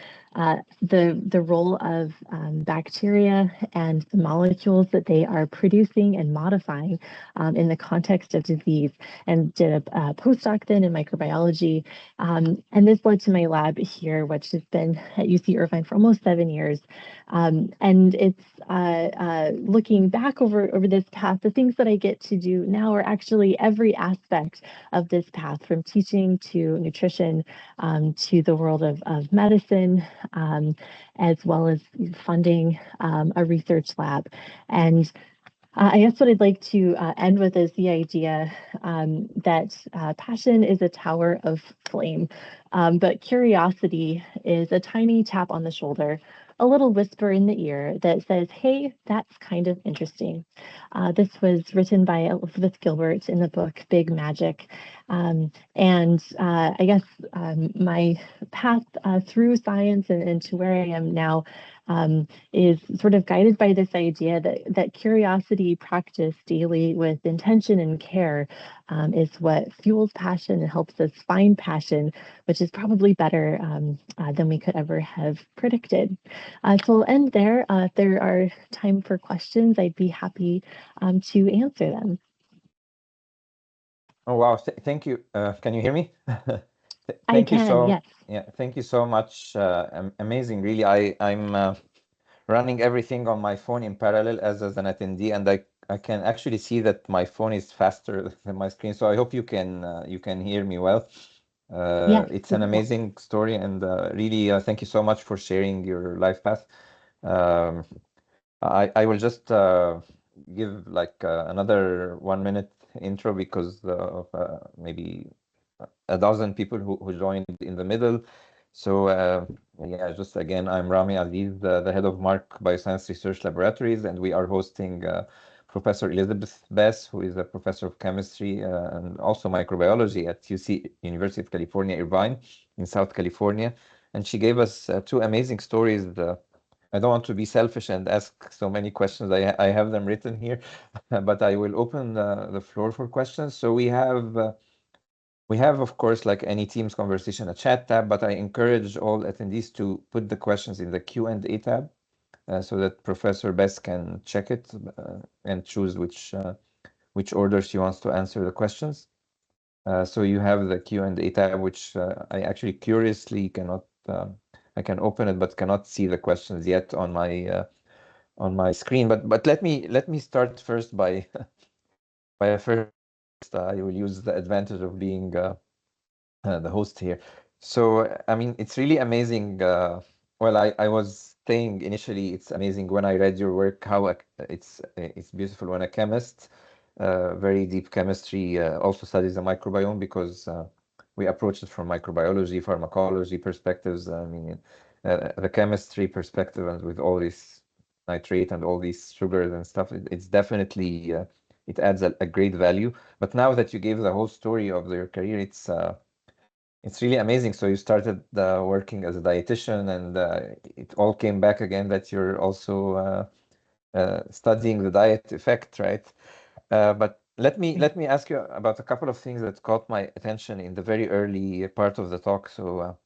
the role of bacteria and the molecules that they are producing and modifying in the context of disease, and did a postdoc then in microbiology. And this led to my lab here, which has been at UC Irvine for almost 7 years. And it's looking back over this path, the things that I get to do now are actually every aspect of this path, from teaching to nutrition, to the world of medicine, as well as funding a research lab. And I guess what I'd like to end with is the idea that passion is a tower of flame, but curiosity is a tiny tap on the shoulder, a little whisper in the ear that says, hey, that's kind of interesting. This was written by Elizabeth Gilbert in the book Big Magic. And I guess my path through science and to where I am now is sort of guided by this idea that curiosity practiced daily with intention and care is what fuels passion and helps us find passion, which is probably better than we could ever have predicted. So I'll end there. If there are time for questions, I'd be happy to answer them. Oh, wow. Thank you. Can you hear me? I can, yes. Yeah, thank you so much. Amazing, really. I'm running everything on my phone in parallel as an attendee, and I can actually see that my phone is faster than my screen. So I hope you can hear me well. Yes, It's an amazing story, and really thank you so much for sharing your life path. I will just give like another 1 minute intro because of maybe a dozen people who joined in the middle. So yeah, just again, I'm Rami Aziz, the head of MARC Bioscience Research Laboratories, and we are hosting Professor Elizabeth Bess, who is a professor of chemistry and also microbiology at UC University of California Irvine in South California. And she gave us two amazing stories. I don't want to be selfish and ask so many questions. I have them written here, but I will open the floor for questions. So we have, of course, like any Teams conversation, a chat tab, but I encourage all attendees to put the questions in the Q&A tab so that Professor Bess can check it and choose which order she wants to answer the questions. So you have the Q&A tab, which I actually curiously cannot, I can open it, but cannot see the questions yet on my screen. But let me start first by a first. I will use the advantage of being the host here. So I mean, it's really amazing. Well, I was saying initially, it's amazing when I read your work how it's beautiful when a chemist, very deep chemistry, also studies the microbiome, because we approach it from microbiology, pharmacology perspectives. I mean, the chemistry perspective, and with all this nitrate and all these sugars and stuff, it's definitely it adds a great value. But now that you gave the whole story of your career, it's really amazing. So you started working as a dietitian, and it all came back again that you're also studying the diet effect, right? But let me ask you about a couple of things that caught my attention in the very early part of the talk. So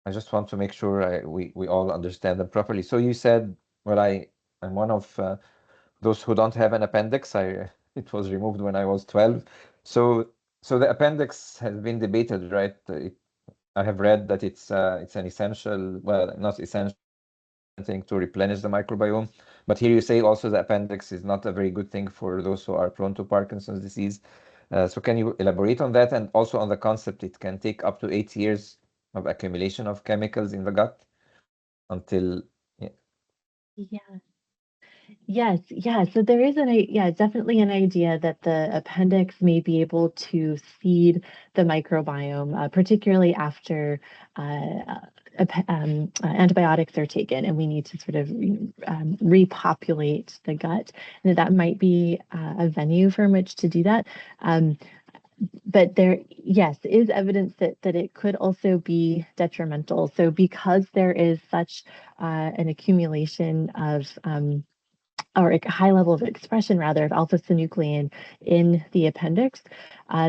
I just want to make sure we all understand them properly. So you said, well, I'm one of those who don't have an appendix. It was removed when I was 12. So the appendix has been debated, right? I have read that it's an essential, well, not essential thing to replenish the microbiome. But here you say also the appendix is not a very good thing for those who are prone to Parkinson's disease. So can you elaborate on that, and also on the concept it can take up to 8 years of accumulation of chemicals in the gut until, yeah. Yeah. Yes, yeah. So there is definitely an idea that the appendix may be able to seed the microbiome, particularly after antibiotics are taken, and we need to sort of repopulate the gut, and that might be a venue from which to do that. But there, yes, is evidence that it could also be detrimental. So because there is such an accumulation of or a high level of expression rather of alpha-synuclein in the appendix.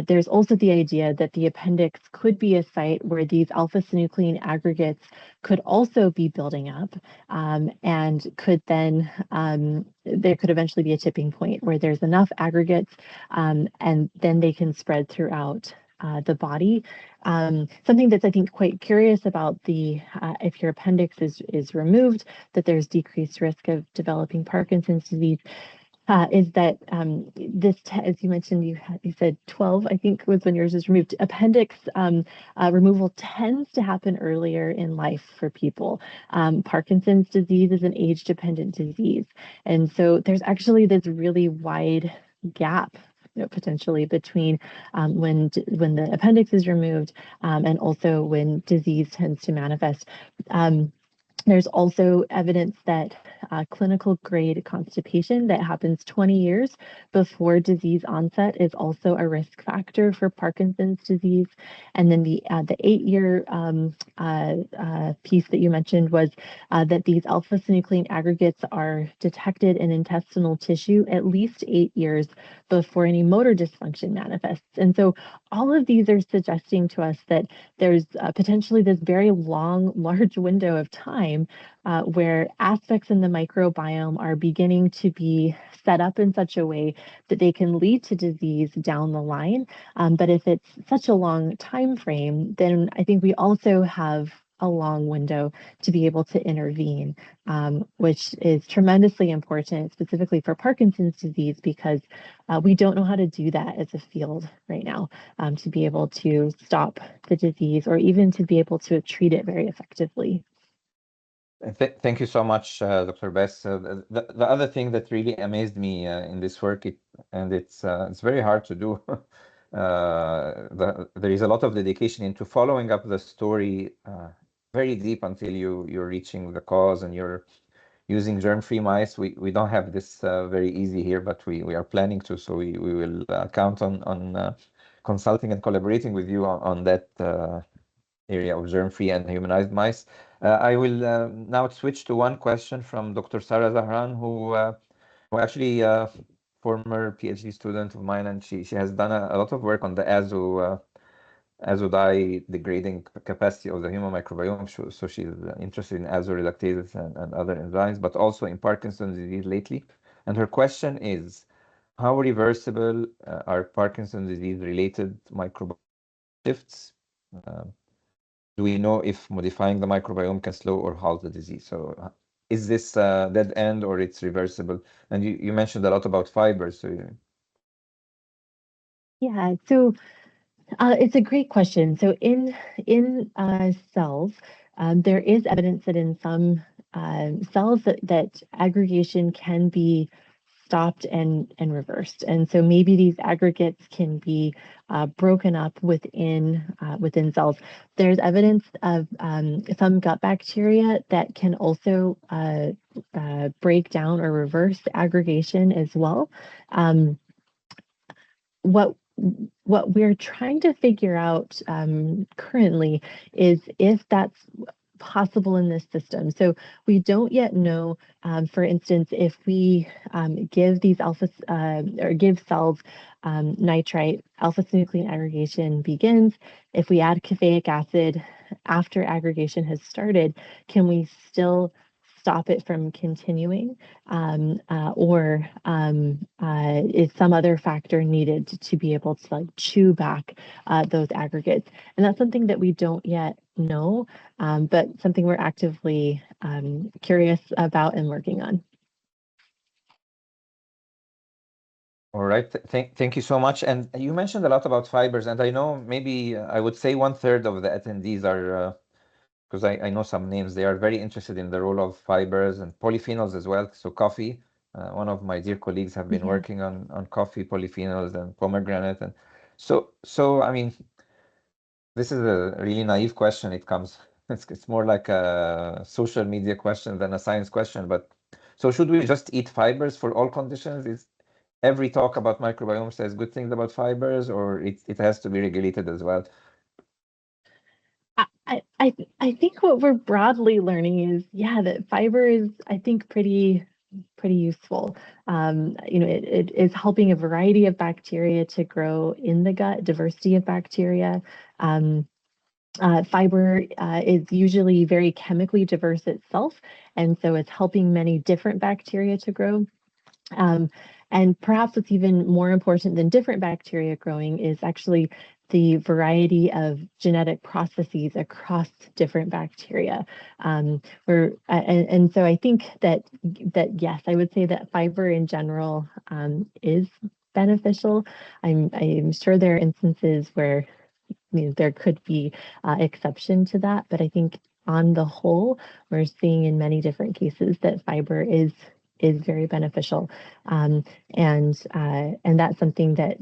There's also the idea that the appendix could be a site where these alpha-synuclein aggregates could also be building up, and could then there could eventually be a tipping point where there's enough aggregates, and then they can spread throughout the body. Something that's, I think, quite curious about the if your appendix is removed, that there's decreased risk of developing Parkinson's disease, is that this, as you mentioned, you said 12, I think, was when yours was removed. Appendix removal tends to happen earlier in life for people. Parkinson's disease is an age-dependent disease, and so there's actually this really wide gap, potentially between when the appendix is removed, and also when disease tends to manifest. There's also evidence that clinical grade constipation that happens 20 years before disease onset is also a risk factor for Parkinson's disease. And then the 8-year piece that you mentioned was that these alpha-synuclein aggregates are detected in intestinal tissue at least 8 years before any motor dysfunction manifests. And so all of these are suggesting to us that there's potentially this very long, large window of time where aspects in the microbiome are beginning to be set up in such a way that they can lead to disease down the line. But if it's such a long time frame, then I think we also have a long window to be able to intervene, which is tremendously important, specifically for Parkinson's disease, because we don't know how to do that as a field right now, to be able to stop the disease or even to be able to treat it very effectively. Thank you so much, Dr. Bess. The other thing that really amazed me in this work, it's very hard to do. There is a lot of dedication into following up the story very deep until you're reaching the cause, and you're using germ-free mice. We don't have this very easy here, but we are planning to. So we will count on consulting and collaborating with you on that area of germ-free and humanized mice. I will now switch to one question from Dr. Sarah Zahran, who actually former PhD student of mine, and she has done a lot of work on the azo degrading capacity of the human microbiome. So she's interested in azo reductases and other enzymes, but also in Parkinson's disease lately. And her question is, how reversible are Parkinson's disease related microbiome shifts? Do we know if modifying the microbiome can slow or halt the disease? So is this a dead end or it's reversible? And you mentioned a lot about fibers. Yeah, so it's a great question. So in cells, there is evidence that in some cells that aggregation can be stopped and reversed. And so maybe these aggregates can be broken up within cells. There's evidence of some gut bacteria that can also break down or reverse aggregation as well. What we're trying to figure out currently is if that's possible in this system. So we don't yet know, for instance, if we give these or give cells nitrite, alpha-synuclein aggregation begins. If we add caffeic acid after aggregation has started, can we still stop it from continuing, or is some other factor needed to be able to like chew back those aggregates? And that's something that we don't yet know, but something we're actively curious about and working on. All right, thank you so much. And you mentioned a lot about fibers, and I know maybe I would say 1/3 of the attendees are, because I know some names, they are very interested in the role of fibers and polyphenols as well. So coffee, one of my dear colleagues have been working on coffee, polyphenols, and pomegranate. And so I mean, this is a really naive question. It's more like a social media question than a science question. But so should we just eat fibers for all conditions? Is every talk about microbiome says good things about fibers, or it has to be regulated as well? I think what we're broadly learning is, that fiber is, I think, pretty useful. It is helping a variety of bacteria to grow in the gut, diversity of bacteria. Fiber is usually very chemically diverse itself, and so it's helping many different bacteria to grow. And perhaps what's even more important than different bacteria growing is actually the variety of genetic processes across different bacteria. And so I think that yes, I would say that fiber in general is beneficial. I'm sure there are instances where there could be exception to that, but I think on the whole, we're seeing in many different cases that fiber is very beneficial, and that's something that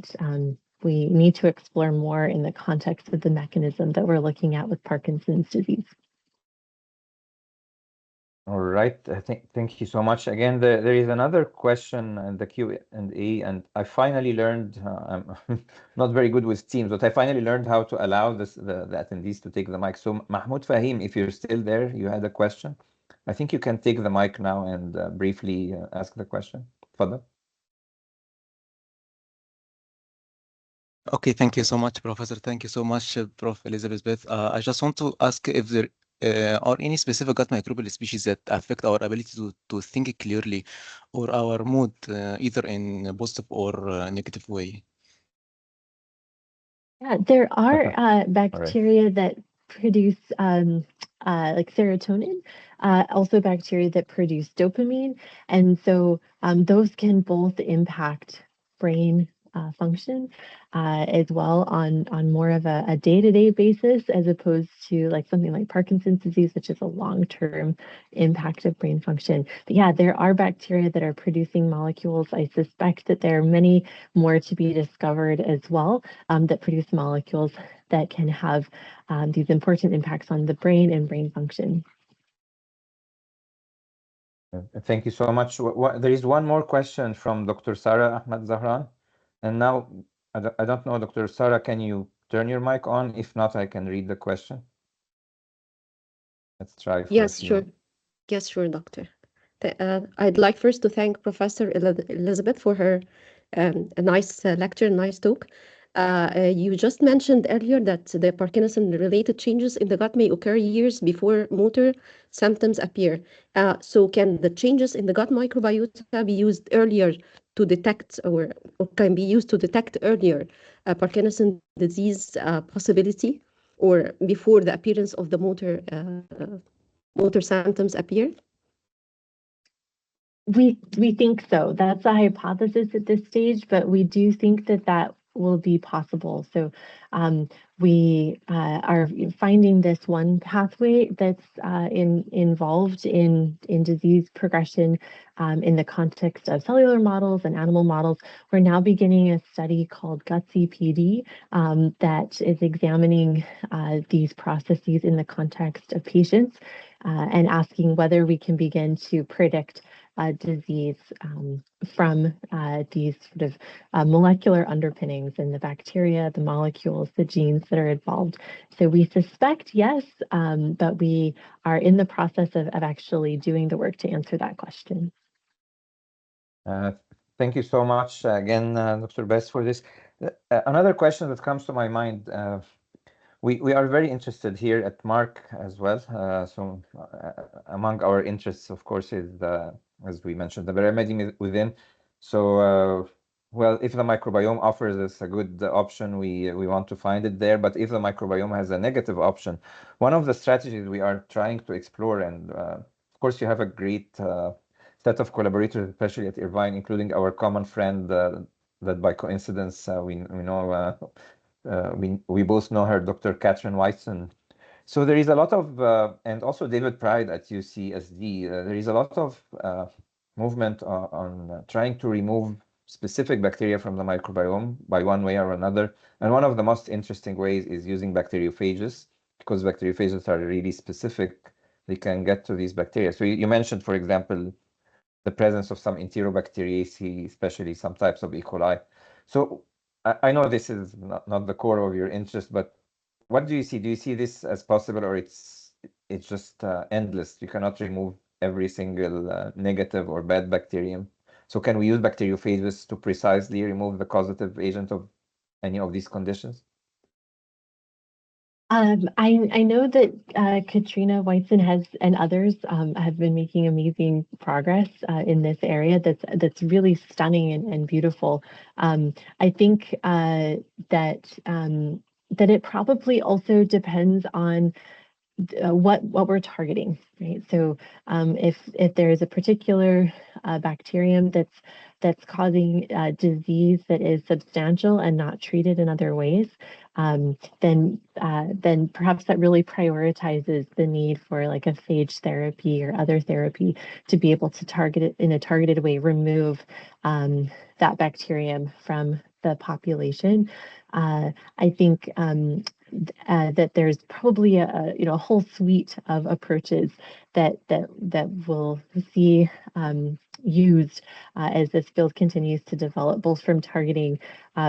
we need to explore more in the context of the mechanism that we're looking at with Parkinson's disease. All right, thank you so much. Again, there is another question in the Q&A, and I finally learned, I'm not very good with Teams, but I finally learned how to allow the attendees to take the mic. So Mahmoud Fahim, if you're still there, you had a question. I think you can take the mic now and briefly ask the question. Fadal. Okay, thank you so much, Professor. Thank you so much, Prof. Elizabeth. I just want to ask if there are any specific gut microbial species that affect our ability to think clearly or our mood, either in a positive or negative way. Yeah, there are bacteria that produce like serotonin, also bacteria that produce dopamine. And so those can both impact brain function as well on more of a day-to-day basis, as opposed to like something like Parkinson's disease, which is a long-term impact of brain function. But yeah, there are bacteria that are producing molecules. I suspect that there are many more to be discovered as well that produce molecules that can have these important impacts on the brain and brain function. Thank you so much. There is one more question from Dr. Sarah Ahmad Zahran. And now, I don't know, Dr. Sarah, can you turn your mic on? If not, I can read the question. Let's try. Yes, sure. Yes, sure, Doctor. I'd like first to thank Professor Elizabeth for her a nice lecture, nice talk. You just mentioned earlier that the Parkinson-related changes in the gut may occur years before motor symptoms appear. So can the changes in the gut microbiota be used earlier to detect, or can be used to detect earlier Parkinson's disease possibility, or before the appearance of the motor symptoms appear? We think so. That's a hypothesis at this stage, but we do think that will be possible. So we are finding this one pathway that's involved in disease progression in the context of cellular models and animal models. We're now beginning a study called GUTS-EPD that is examining these processes in the context of patients and asking whether we can begin to predict disease from these sort of molecular underpinnings in the bacteria, the molecules, the genes that are involved. So we suspect yes, but we are in the process of actually doing the work to answer that question. Thank you so much again, Dr. Bess, for this. Another question that comes to my mind, we are very interested here at MARC as well. Among our interests, of course, is, as we mentioned, the remedy within. So, well, if the microbiome offers us a good option, we want to find it there. But if the microbiome has a negative option, one of the strategies we are trying to explore, and of course, you have a great set of collaborators, especially at Irvine, including our common friend that by coincidence we know. We both know her, Dr. Catherine Whiteson. So there is a lot of, and also David Pride at UCSD, there is a lot of movement on trying to remove specific bacteria from the microbiome by one way or another. And one of the most interesting ways is using bacteriophages, because bacteriophages are really specific. They can get to these bacteria. So you mentioned, for example, the presence of some Enterobacteriaceae, especially some types of E. coli. So I know this is not the core of your interest, but what do you see? Do you see this as possible, or it's just endless? You cannot remove every single negative or bad bacterium. So can we use bacteriophages to precisely remove the causative agent of any of these conditions? I know that Katrina Whiteson has and others have been making amazing progress in this area. That's really stunning and beautiful. I think that it probably also depends on what we're targeting, right? So if there is a particular bacterium that's causing disease that is substantial and not treated in other ways, then perhaps that really prioritizes the need for like a phage therapy or other therapy to be able to target it in a targeted way, remove that bacterium from the population. I think that there's probably a whole suite of approaches that will see used as this field continues to develop, both from targeting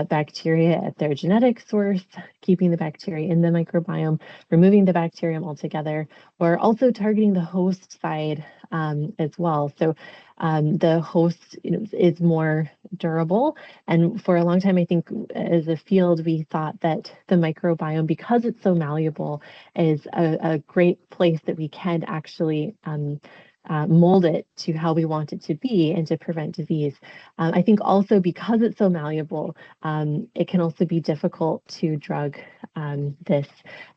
bacteria at their genetic source, keeping the bacteria in the microbiome, removing the bacterium altogether, or also targeting the host side as well. So the host is more durable. And for a long time, I think as a field, we thought that the microbiome, because it's so malleable, is a great place that we can actually mold it to how we want it to be and to prevent disease. I think also because it's so malleable, it can also be difficult to drug this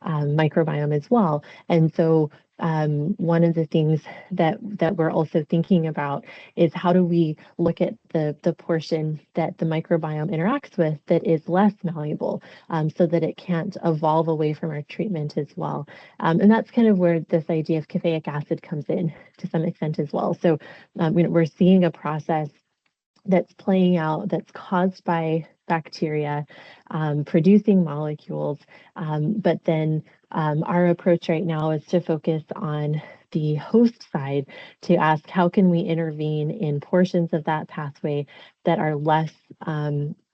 microbiome as well. And so one of the things that we're also thinking about is how do we look at the portion that the microbiome interacts with that is less malleable, so that it can't evolve away from our treatment as well. And that's kind of where this idea of caffeic acid comes in to some extent as well. So we're seeing a process that's playing out that's caused by bacteria producing molecules, but then our approach right now is to focus on the host side to ask how can we intervene in portions of that pathway that are less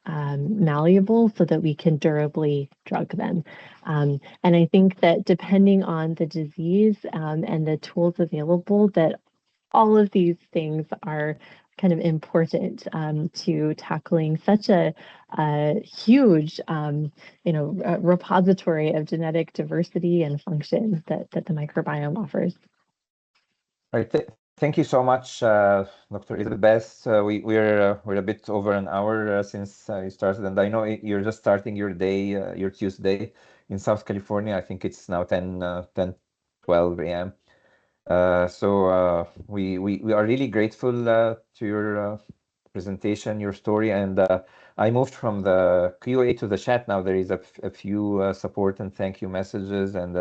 malleable so that we can durably drug them. And I think that depending on the disease and the tools available, that all of these things are kind of important to tackling such a huge, repository of genetic diversity and function that the microbiome offers. Right. Thank you so much, Dr. Elizabeth Bess. We're a bit over an hour since you started, and I know you're just starting your day, your Tuesday in South California. I think it's now 12 a.m. So we are really grateful to your presentation, your story, and I moved from the Q&A to the chat. Now there is a few support and thank you messages, and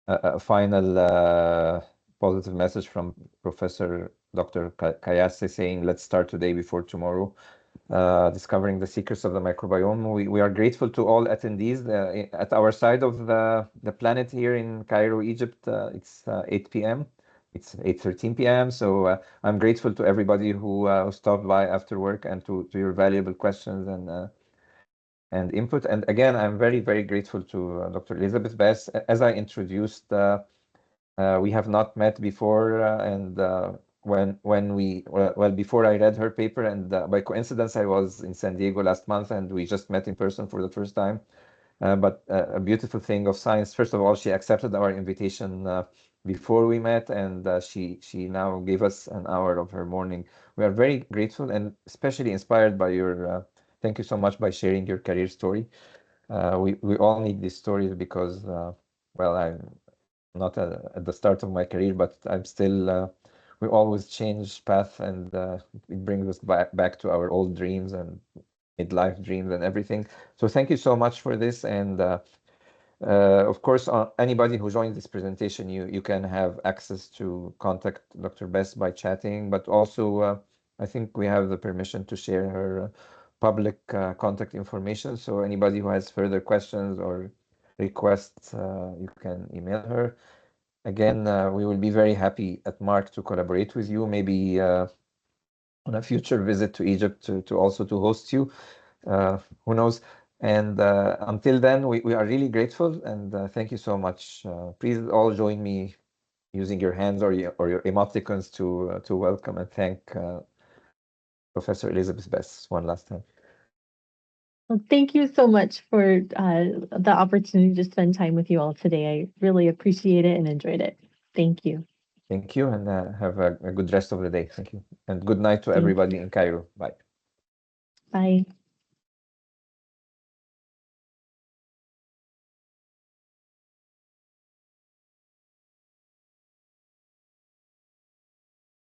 a final positive message from Professor Dr. Kayase saying, let's start today before tomorrow, discovering the secrets of the microbiome. We are grateful to all attendees at our side of the planet here in Cairo, Egypt. It's 8 p.m. it's 8:13 p.m. So I'm grateful to everybody who stopped by after work and to your valuable questions and input. And again, I'm very, very grateful to Dr. Elizabeth Bess. As I introduced, we have not met before, and before I read her paper, and by coincidence, I was in San Diego last month, and we just met in person for the first time. But a beautiful thing of science. First of all, she accepted our invitation before we met, and she now gave us an hour of her morning. We are very grateful and especially inspired by your. Thank you so much by sharing your career story. We all need these stories because, well, I'm not at the start of my career, but I'm still. We always change path, and it brings us back to our old dreams and midlife dreams and everything. So thank you so much for this. And of course, anybody who joins this presentation, you can have access to contact Dr. Bess by chatting, but also I think we have the permission to share her public contact information. So anybody who has further questions or requests, you can email her. Again, we will be very happy at MARC to collaborate with you, maybe on a future visit to Egypt to also to host you. Who knows? And until then, we are really grateful, and thank you so much. Please all join me using your hands or your emoticons to welcome and thank Professor Elizabeth Bess one last time. Well, thank you so much for the opportunity to spend time with you all today. I really appreciate it and enjoyed it. Thank you. Thank you, and have a good rest of the day. Thank you, and good night to Thank everybody you. in Cairo. Bye. Bye.